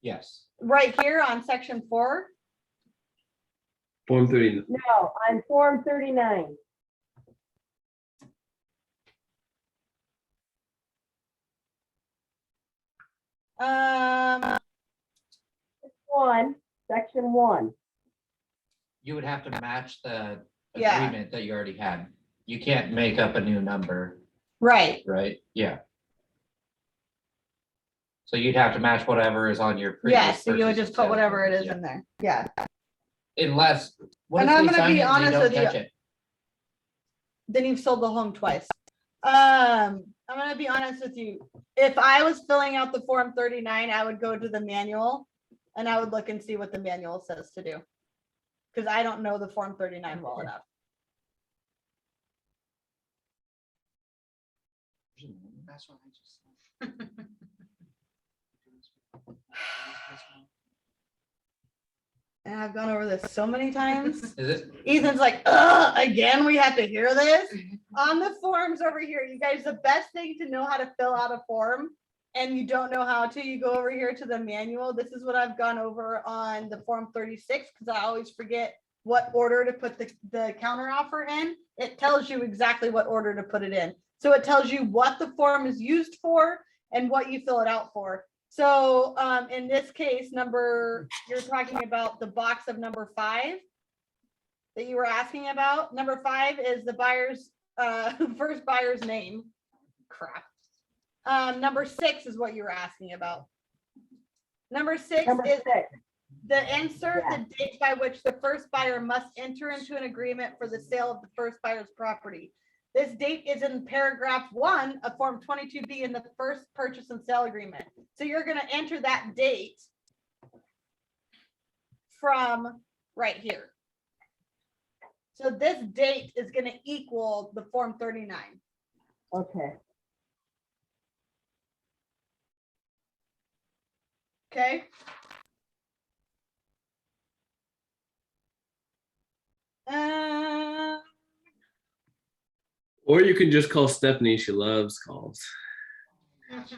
S6: Yes.
S1: Right here on section 4.
S5: Form 30.
S3: No, on Form 39. Section 1.
S6: You would have to match the
S1: Yeah.
S6: agreement that you already had. You can't make up a new number,
S1: Right.
S6: right? Yeah. So you'd have to match whatever is on your previous.
S1: Yes, so you would
S6: purchase
S1: just
S6: and
S1: put
S6: sale
S1: whatever it is
S6: agreement,
S1: in there. Yeah.
S6: yeah. Unless, what
S1: And
S6: if
S1: I'm
S6: they
S1: gonna
S6: sign
S1: be
S6: it and
S1: honest
S6: they don't
S1: with you.
S6: touch it?
S1: Then you've sold the home twice. I'm gonna be honest with you. If I was filling out the Form 39, I would go to the manual and I would look and see what the manual says to do. Because I don't know the Form 39 well enough.
S6: That's what I just said.
S1: And I've gone over this so many times.
S6: Is it?
S1: Ethan's like, ugh, again, we have to hear this. On the forms over here, you guys, the best thing to know how to fill out a form and you don't know how to, you go over here to the manual. This is what I've gone over on the Form 36 because I always forget what order to put the counter offer in. It tells you exactly what order to put it in. So it tells you what the form is used for and what you fill it out for. So in this case, you're talking about the box of number 5 that you were asking about. Number 5 is the buyer's first buyer's name. Crap. Number 6 is what you were asking about. Number 6
S3: Number
S1: is
S3: 6.
S1: the insert
S3: Yeah.
S1: the date by which the first buyer must enter into an agreement for the sale of the first buyer's property. This date is in paragraph 1 of Form 22B in the first purchase and sale agreement. So you're going to enter that date from right here. So this date is gonna equal the Form 39.
S3: Okay,
S1: Okay? Uh,
S5: Or you can just call Stephanie. She loves calls.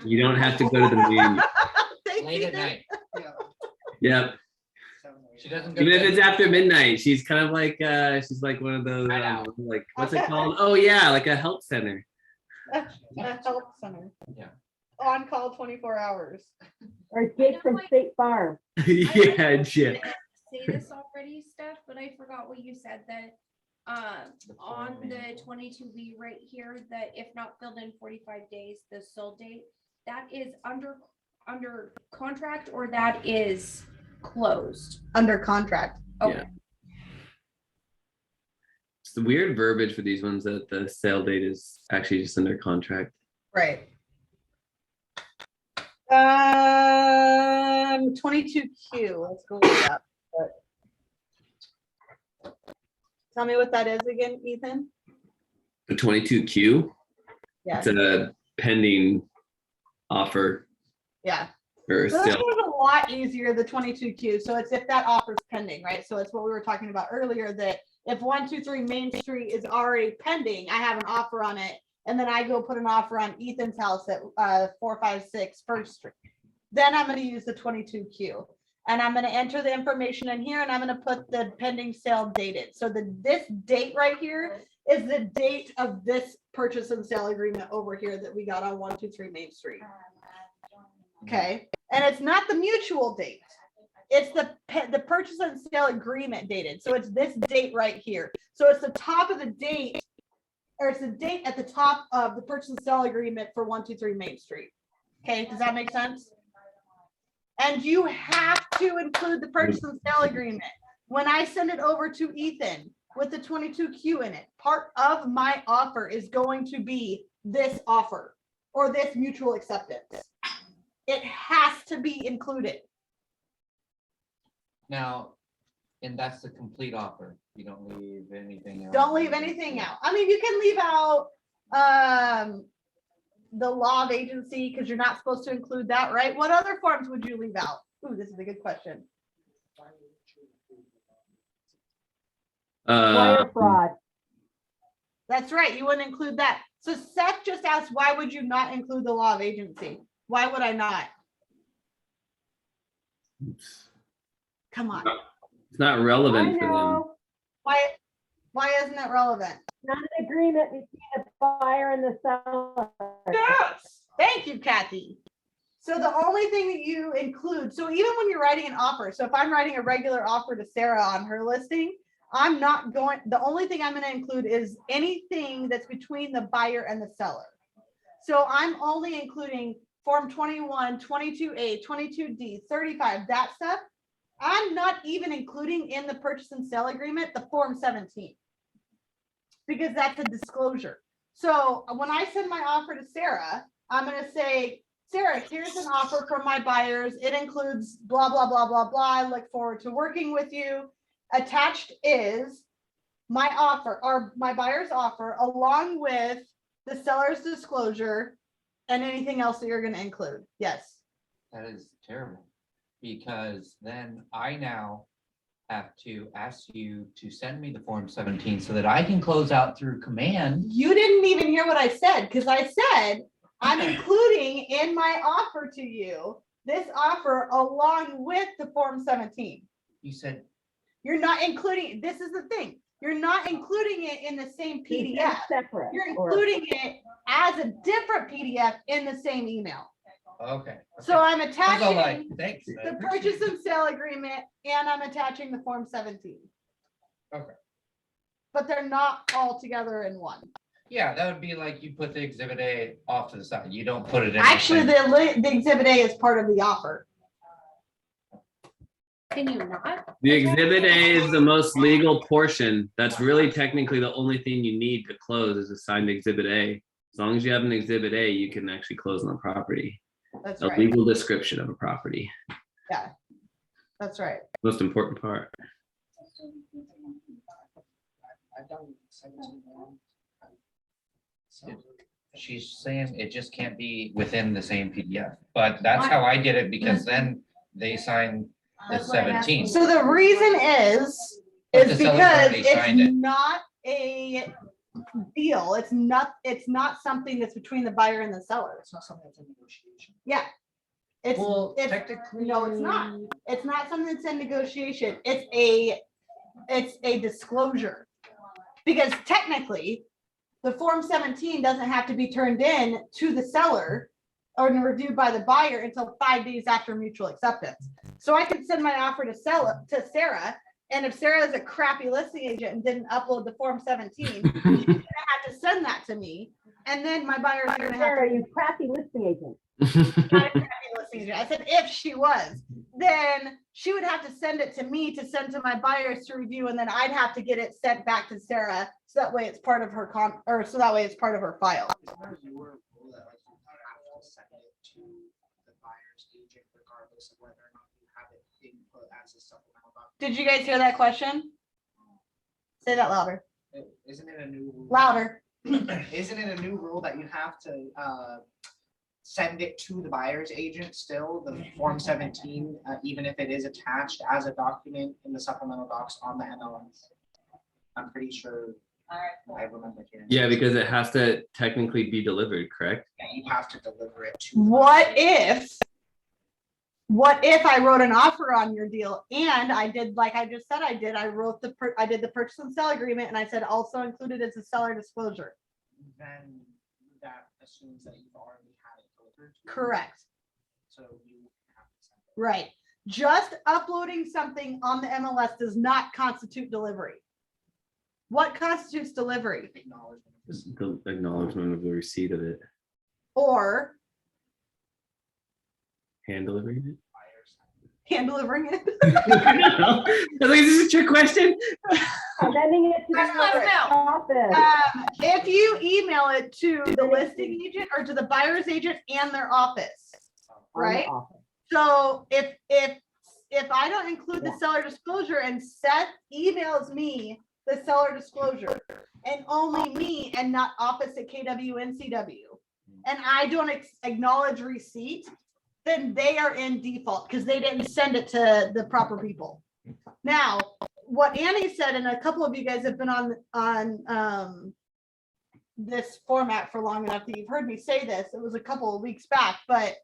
S5: You don't have to go to the meeting.
S1: thanks,
S6: Late at
S1: Ethan.
S6: night.
S5: Yep.
S6: She doesn't go.
S5: Even
S6: to
S5: if
S6: bed.
S5: it's after midnight, she's kind of like she's like one of those
S6: Night owl.
S5: like what's it called? Oh yeah, like a help center.
S1: A help center.
S6: Yeah.
S1: On call 24 hours.
S3: or Jake from State Farm.
S5: Yeah, Jim.
S8: Say this already, Steph, but I forgot what you said that
S6: The
S8: on
S6: form
S8: the
S6: manual.
S8: 22B right here, that if not filled in 45 days, the sold date, that is under contract or that is closed.
S1: Under contract.
S8: Okay.
S5: It's the weird verbiage for these ones that the sale date is actually just under contract.
S1: Right. 22Q. Let's go with that. Tell me what that is again, Ethan.
S5: The 22Q,
S1: Yeah.
S5: it's a pending offer
S1: Yeah.
S5: or
S1: So this
S5: sale.
S1: one's a lot easier, the 22Q. So it's if that offer's pending, right? So it's what we were talking about earlier, that if 123 Main Street is already pending, I have an offer on it, and then I go put an offer on Ethan's house at 456 First Street. Then I'm going to use the 22Q. And I'm going to enter the information in here, and I'm going to put the pending sale dated. So this date right here is the date of this purchase and sale agreement over here that we got on 123 Main Street. Okay, and it's not the mutual date. It's the purchase and sale agreement dated. So it's this date right here. So it's the top of the date, or it's the date at the top of the purchase and sale agreement for 123 Main Street. Okay, does that make sense? And you have to include the purchase and sale agreement. When I send it over to Ethan with the 22Q in it, part of my offer is going to be this offer or this mutual acceptance. It has to be included.
S6: Now, and that's the complete offer. You don't leave anything out.
S1: Don't leave anything out. I mean, you can leave out the law of agency because you're not supposed to include that, right? What other forms would you leave out? Ooh, this is a good question.
S3: Wire fraud.
S1: That's right. You wouldn't include that. So Seth just asked, why would you not include the law of agency? Why would I not? Come on.
S5: It's not
S3: I
S5: relevant for them.
S3: know,
S1: Why isn't it relevant?
S3: not an agreement between the buyer and the seller.
S1: Yes. Thank you, Kathy. So the only thing that you include, so even when you're writing an offer, so if I'm writing a regular offer to Sarah on her listing, I'm not going, the only thing I'm going to include is anything that's between the buyer and the seller. So I'm only including Form 21, 22A, 22D, 35, that stuff. I'm not even including in the purchase and sale agreement, the Form 17. Because that's a disclosure. So when I send my offer to Sarah, I'm going to say, Sarah, here's an offer from my buyers. It includes blah, blah, blah, blah, blah. I look forward to working with you. Attached is my offer or my buyer's offer along with the seller's disclosure and anything else that you're going to include. Yes.
S6: That is terrible, because then I now have to ask you to send me the Form 17 so that I can close out through command.
S1: You didn't even hear what I said, because I said I'm including in my offer to you this offer along with the Form 17.
S6: You said,
S1: You're not including, this is the thing, you're not including it in the same PDF.
S3: Separate.
S1: You're
S3: or-
S1: including it as a different PDF in the same email.
S6: okay.
S1: So I'm
S6: I was all like,
S1: attaching
S6: thanks. I
S1: the
S6: appreciate
S1: purchase
S6: it.
S1: and sale agreement and I'm attaching the Form 17.
S6: Okay.
S1: But they're not all together in one.
S6: Yeah, that would be like you put the exhibit A off to the side. You don't put it in.
S1: Actually,
S6: same-
S1: the exhibit A is part of the offer.
S8: Can you not?
S5: The exhibit A is the most legal portion. That's really technically the only thing you need to close is a signed exhibit A. As long as you have an exhibit A, you can actually close on a property.
S1: That's
S5: A
S1: right.
S5: legal description of a property.
S1: That's right.
S5: Most important part.
S6: She's saying it just can't be within the same PDF, but that's how I did it because then they signed the
S2: That's what I'm asking.
S6: 17th.
S1: So the reason is
S6: But the seller's
S1: because
S6: already signed
S1: it's
S6: it.
S1: not a deal. It's not something that's between the buyer and the seller.
S9: It's not something that's in negotiation.
S1: Yeah. It's,
S6: Well,
S1: it's,
S6: technically.
S1: no, it's not. It's not something that's in negotiation. It's a disclosure. Because technically, the Form 17 doesn't have to be turned in to the seller or reviewed by the buyer until 5 days after mutual acceptance. So I could send my offer to Sarah, and if Sarah is a crappy listing agent and didn't upload the Form 17, she's gonna have to send that to me. And then my buyers are gonna have
S3: Sarah,
S1: to.
S3: you crappy listing agent.
S1: Not a crappy listing agent. I said if she was, then she would have to send it to me to send to my buyers to review, and then I'd have to get it sent back to Sarah. So that way it's part of her so that way it's part of her file.
S9: Isn't there your rule that like you have to send it to the buyer's agent regardless of whether or not you have it input as a supplemental document?
S1: Did you guys hear that question? Say that louder.
S9: Isn't it a new rule?
S1: Louder.
S9: Isn't it a new rule that you have to send it to the buyer's agent still, the Form 17, even if it is attached as a document in the supplemental docs on the MLS? I'm pretty sure I remember hearing.
S5: Yeah, because it has to technically be delivered, correct?
S9: Yeah, you have to deliver it to.
S1: What if I wrote an offer on your deal and I did like I just said I did, I did the purchase and sale agreement and I said also included as a seller disclosure.
S9: Then that assumes that you've already had it delivered. to you.
S1: Correct.
S9: So you have to send it.
S1: Right. Just uploading something on the MLS does not constitute delivery. What constitutes delivery?
S9: Acknowledgement of receipt.
S5: The acknowledgement of the receipt of it.
S1: Or
S5: Hand delivering it?
S1: hand delivering it?
S5: I was like, is this a trick question?
S3: Sending it to
S2: Let's
S3: the
S2: go.
S3: office.
S1: If you email it to the listing agent or to the buyer's agent and their office,
S3: on the
S1: right?
S3: office.
S1: So if I don't include the seller disclosure and Seth emails me the seller disclosure and only me and not office at KWNCW, and I don't acknowledge receipt, then they are in default because they didn't send it to the proper people. Now, what Annie said, and a couple of you guys have been on this format for long enough that you've heard me say this. It was a couple of weeks back, but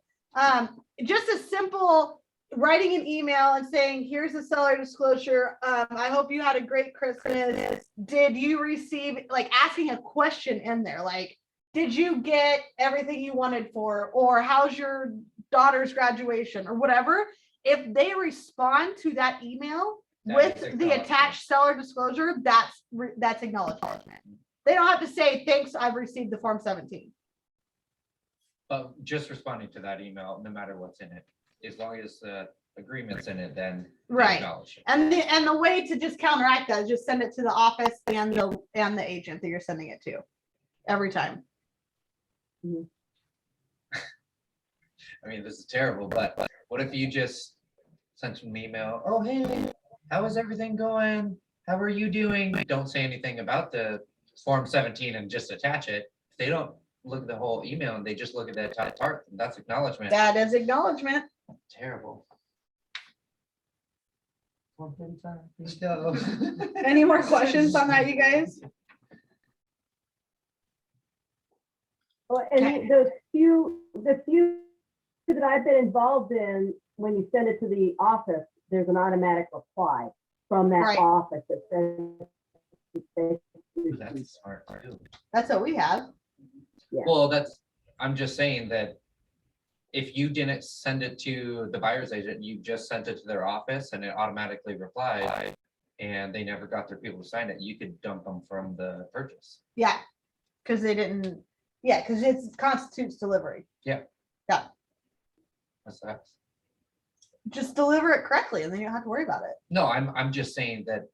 S1: just a simple writing an email and saying, here's the seller disclosure. I hope you had a great Christmas. Did you receive, like asking a question in there, like, did you get everything you wanted for, or how's your daughter's graduation or whatever? If they respond to that email
S6: That
S1: with
S6: is
S1: the
S6: acknowledgement.
S1: attached seller disclosure, that's acknowledgement. They don't have to say, thanks, I've received the Form 17.
S6: But just responding to that email, no matter what's in it, as long as the agreement's in it, then they
S1: Right.
S6: acknowledge it.
S1: And the way to just counteract that is just send it to the office and the agent that you're sending it to every time.
S6: I mean, this is terrible, but what if you just sent an email, oh, hey, how is everything going? How are you doing? Don't say anything about the Form 17 and just attach it. If they don't look at the whole email and they just look at that top part, that's acknowledgement.
S1: That is acknowledgement.
S6: Terrible. Still.
S1: Any more questions on that, you guys?
S3: Well, and the few that I've been involved in, when you send it to the office, there's an automatic reply from that
S1: Right.
S3: office that says.
S6: Ooh, that's smart too.
S1: That's what we have.
S6: Well, I'm just saying that if you didn't send it to the buyer's agent, you just sent it to their office and it automatically replied, and they never got their people to sign it, you could dump them from the purchase.
S1: Yeah. Because they didn't, yeah, because it constitutes delivery.
S6: That's that.
S1: Just deliver it correctly and then you don't have to worry about it.
S6: No, I'm just saying that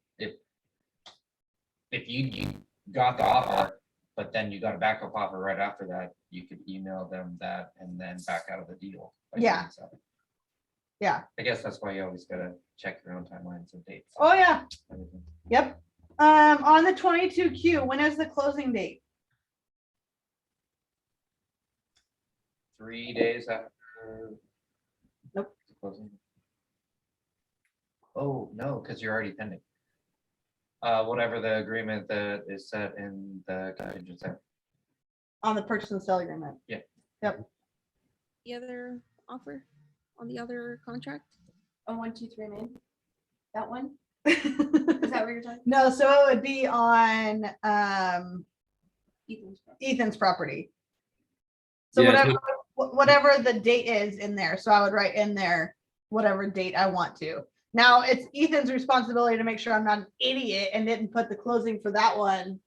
S6: if you got the offer, but then you got a backup offer right after that, you could email them that and then back out of the deal. by
S1: Yeah.
S6: doing so.
S1: Yeah.
S6: I guess that's why you always gotta check your own timelines and dates.
S1: Oh, yeah.
S6: Everything.
S1: Yep. On the 22Q, when is the closing date?
S6: 3 days after.
S1: Nope.
S6: Closing. Oh, no, because you're already pending. Whatever the agreement that is set in the contingency.
S1: On the purchase and sale agreement.
S10: The other offer on the other contract?
S8: Oh, 1, 2, 3, man. That one? Is that what you're talking?
S1: No, so it would be on
S8: Ethan's part.
S1: Ethan's property. So
S5: Yeah,
S1: whatever the date is in there, so I would write in there whatever date I want to. Now, it's Ethan's responsibility to make sure I'm not an idiot and didn't put the closing for that one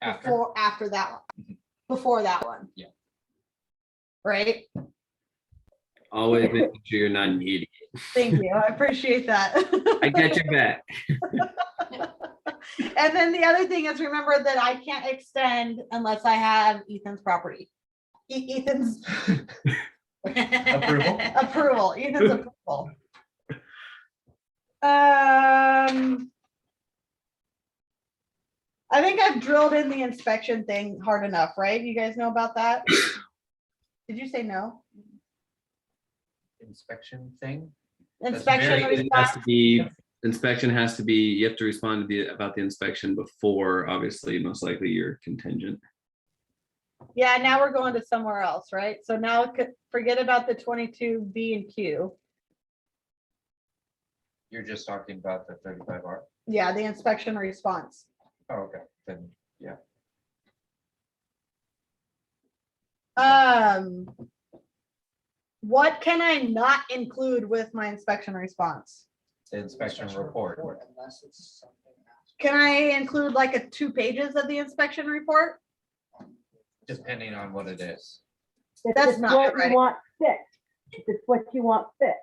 S1: after that one, before that one.
S6: Yeah.
S1: Right?
S5: Always making sure you're not an idiot.
S1: Thank you. I appreciate that.
S5: I got your back.
S1: And then the other thing is remember that I can't extend unless I have Ethan's property. Ethan's
S6: Approval?
S1: approval, Ethan's approval. I think I've drilled in the inspection thing hard enough, right? You guys know about that? Did you say no?
S6: Inspection thing.
S1: Inspection
S6: very-
S5: It has
S1: response.
S5: to be, inspection has to be, you have to respond to about the inspection before, obviously, most likely you're contingent.
S1: Yeah, now we're going to somewhere else, right? So now forget about the 22B and Q.
S6: You're just talking about the 35R.
S1: Yeah, the inspection response.
S6: Oh, okay, then, yeah.
S1: What can I not include with my inspection response?
S6: The inspection report.
S9: Unless it's something else.
S1: Can I include like a 2 pages of the inspection report?
S6: Depending on what it is.
S3: If
S1: That's
S3: it's
S1: not
S3: what
S1: right.
S3: you want fixed, if it's what you want fixed.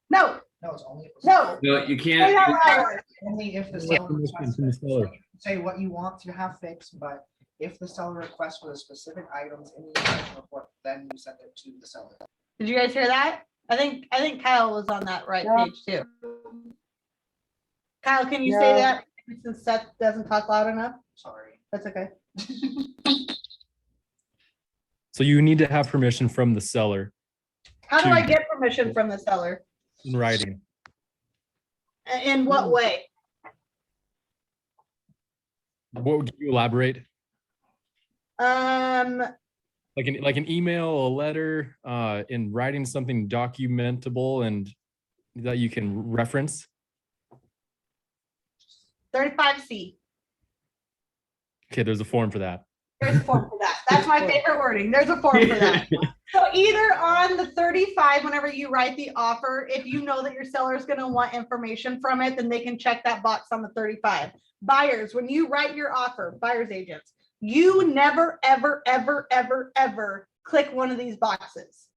S1: No,
S9: No, it's only.
S1: no.
S5: No, you
S1: Say
S5: can't.
S1: that louder.
S9: Only if the
S11: What's
S9: seller
S11: the
S9: requests
S11: difference in the seller?
S9: say what you want to have fixed, but if the seller requests for the specific items in the inspection report, then you send it to the seller.
S1: Did you guys hear that? I think Kyle was on that right
S3: Yeah.
S1: page too. Kyle, can you say
S3: Yeah.
S1: that since Seth doesn't talk loud enough?
S9: Sorry.
S1: That's okay.
S11: So you need to have permission from the seller
S1: How do
S11: To-
S1: I get permission from the seller?
S11: in writing.
S1: In what way?
S11: What would you elaborate?
S1: Um,
S11: Like an email, a letter, in writing something documentable and that you can reference?
S1: 35C.
S11: Okay, there's a form for that.
S1: There's a form for that. That's my favorite wording. There's a form for that. So either on the 35, whenever you write the offer, if you know that your seller is going to want information from it, then they can check that box on the 35. Buyers, when you write your offer, buyer's agents, you never, ever, ever, ever, ever click one of these boxes.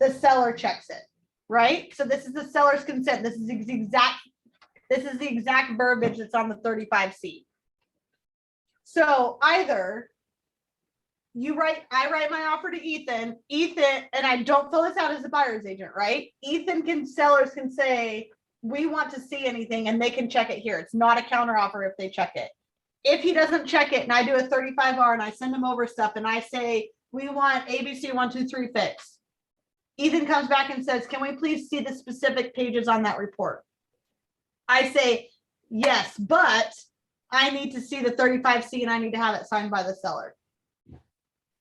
S1: The seller checks it, right? So this is the seller's consent. This is the exact verbiage that's on the 35C. So either I write my offer to Ethan, and I don't fill this out as a buyer's agent, right? Sellers can say, we want to see anything and they can check it here. It's not a counter offer if they check it. If he doesn't check it and I do a 35R and I send him over stuff and I say, we want ABC 1, 2, 3 fixed. Ethan comes back and says, can we please see the specific pages on that report? I say, yes, but I need to see the 35C and I need to have it signed by the seller.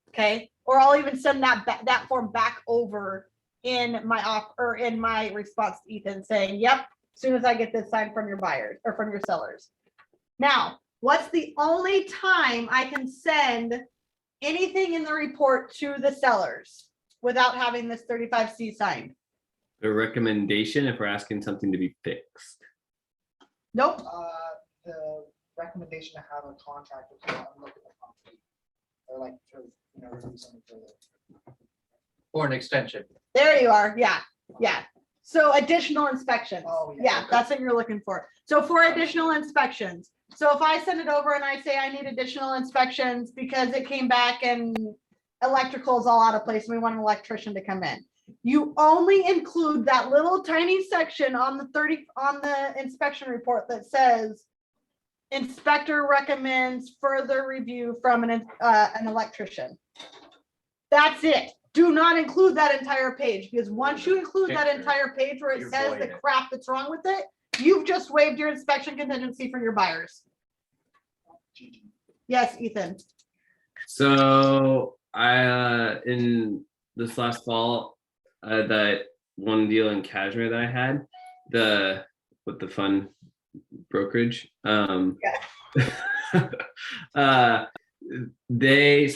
S1: Okay, or I'll even send that form back over in my offer, or in my response to Ethan saying, yep, as soon as I get this signed from your buyers or from your sellers. Now, what's the only time I can send anything in the report to the sellers without having this 35C signed?
S5: A recommendation if we're asking something to be fixed.
S1: Nope.
S9: The recommendation to have a contract with them, look at the company. Or like, review something further.
S6: Or an extension.
S1: There you are. Yeah, yeah. So additional inspections.
S9: Oh, yeah.
S1: Yeah, that's what you're looking for. So for additional inspections. So if I send it over and I say I need additional inspections because it came back and electrical is all out of place and we want an electrician to come in. You only include that little tiny section on the inspection report that says inspector recommends further review from an electrician. That's it. Do not include that entire page, because once you include that
S4: Picture.
S1: entire page where it
S4: You're
S1: says the
S4: voiding it.
S1: crap that's wrong with it, you've just waived your inspection contingency for your buyers. Yes, Ethan.
S5: So I in this last fall, that one deal in Cashmere that I had, with the fun brokerage. So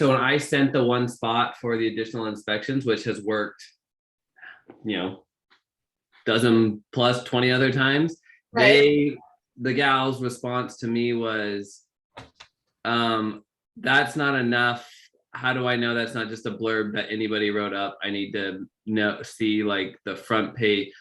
S5: when I sent the one spot for the additional inspections, which has worked, dozen plus 20 other times, the gal's response to me was, that's not enough. How do I know that's not just a blurb that anybody wrote up? I need to see like the front page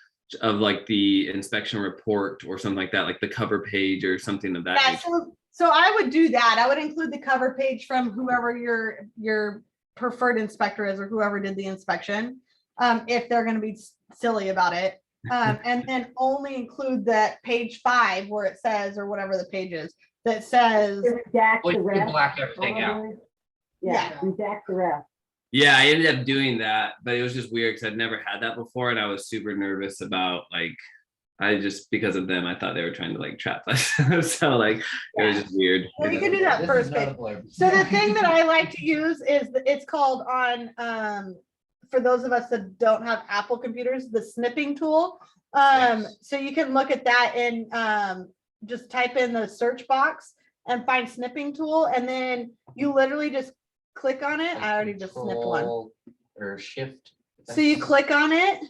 S5: of like the inspection report or something like that, like the cover page or something of that nature.
S1: So I would do that. I would include the cover page from whoever your preferred inspector is, or whoever did the inspection, if they're going to be silly about it. And then only include that page 5 where it says, or whatever the page is, that says,
S3: Redact
S6: Well,
S3: the
S6: you can
S3: rest.
S6: black everything out.
S3: probably. Yeah, redact the rest.
S5: Yeah, I ended up doing that, but it was just weird because I'd never had that before, and I was super nervous about because of them, I thought they were trying to like trap us. So like it was just weird.
S1: well, you can do that
S6: This
S1: first
S6: is not a
S1: page.
S6: blurb.
S1: So the thing that I like to use is it's called on for those of us that don't have Apple computers, the Snipping Tool.
S6: Yes.
S1: So you can look at that and just type in the search box and find Snipping Tool, and then you literally just click on it. I already just snipped one.
S6: Control or shift.
S1: So you click on it,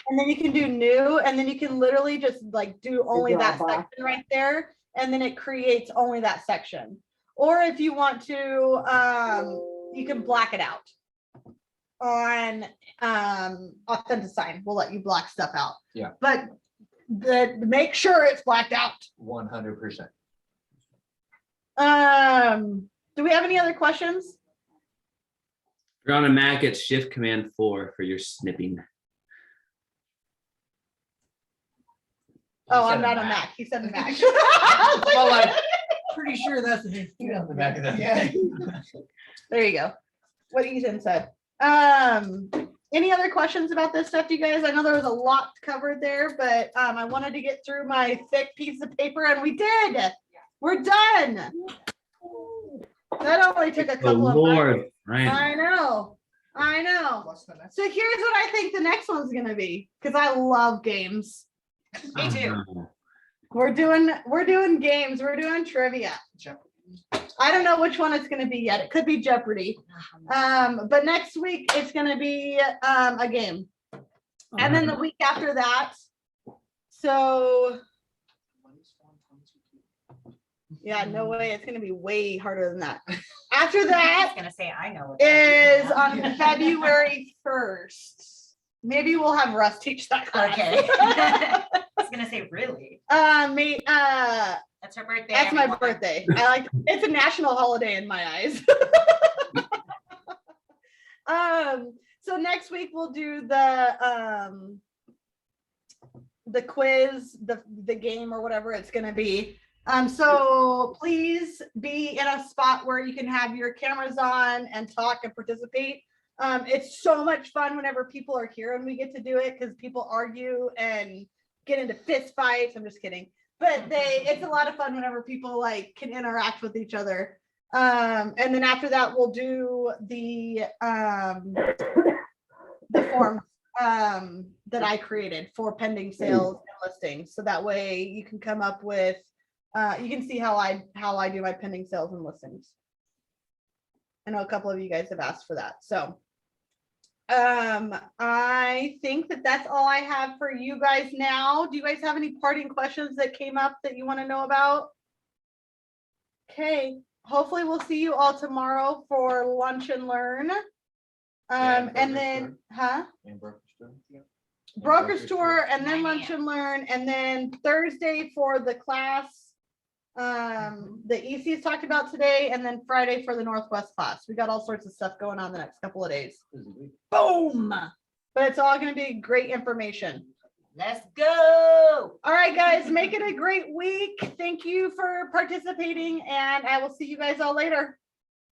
S1: and then you can do new, and then you can literally just like do only that
S3: Dropbox.
S1: section right there, and then it creates only that section. Or if you want to, you can black it out. On Authentisign, we'll let you black stuff out.
S6: Yeah.
S1: But make sure it's blacked out.
S6: 100%.
S1: Do we have any other questions?
S5: If you're on a Mac, it's Shift Command 4 for your snipping.
S1: Oh,
S6: He
S1: I'm
S6: said
S1: not
S6: a
S1: a
S6: Mac.
S1: Mac. He said a Mac.
S6: Well, I'm pretty sure that's the thing on the back of that.
S9: Yeah.
S1: There you go. What Ethan said. Any other questions about this stuff, you guys? I know there was a lot covered there, but I wanted to get through my thick piece of paper, and we did. We're done. That only took a
S5: Oh
S1: couple of months.
S5: Lord, Ryan.
S1: I know.
S9: What's the next?
S1: So here's what I think the next one's gonna be, because I love games.
S2: Me too.
S1: We're doing games. We're doing trivia.
S9: Jeopardy.
S1: I don't know which one it's gonna be yet. It could be Jeopardy. But next week it's gonna be a game. And then the week after that. So yeah, no way. It's gonna be way harder than that. After
S2: I was
S1: that
S2: gonna say, I know. what
S1: is
S2: that
S1: on February 1st. Maybe we'll have Russ teach that class.
S2: Okay. I was gonna say, really?
S1: That's
S2: That's her birthday.
S1: my
S2: everyone.
S1: birthday. It's a national holiday in my eyes. So next week we'll do the quiz, the game, or whatever it's gonna be. So please be in a spot where you can have your cameras on and talk and participate. It's so much fun whenever people are here and we get to do it, because people argue and get into fist fights. I'm just kidding. But it's a lot of fun whenever people like can interact with each other. And then after that, we'll do the form that I created for pending sales and listings. So that way you can come up with, you can see how I do my pending sales and listings. I know a couple of you guys have asked for that. So I think that that's all I have for you guys now. Do you guys have any parting questions that came up that you want to know about? Okay, hopefully we'll see you all tomorrow for lunch and learn. And then,
S6: And broker's tour. Yeah. And
S1: broker's tour, and then
S2: 9
S1: lunch and learn, and then Thursday for the class the EC's talked about today, and then Friday for the Northwest class. We got all sorts of stuff going on the next couple of days. Boom! But it's all going to be great information.
S2: Let's go.
S1: All right, guys, make it a great week. Thank you for participating, and I will see you guys all later.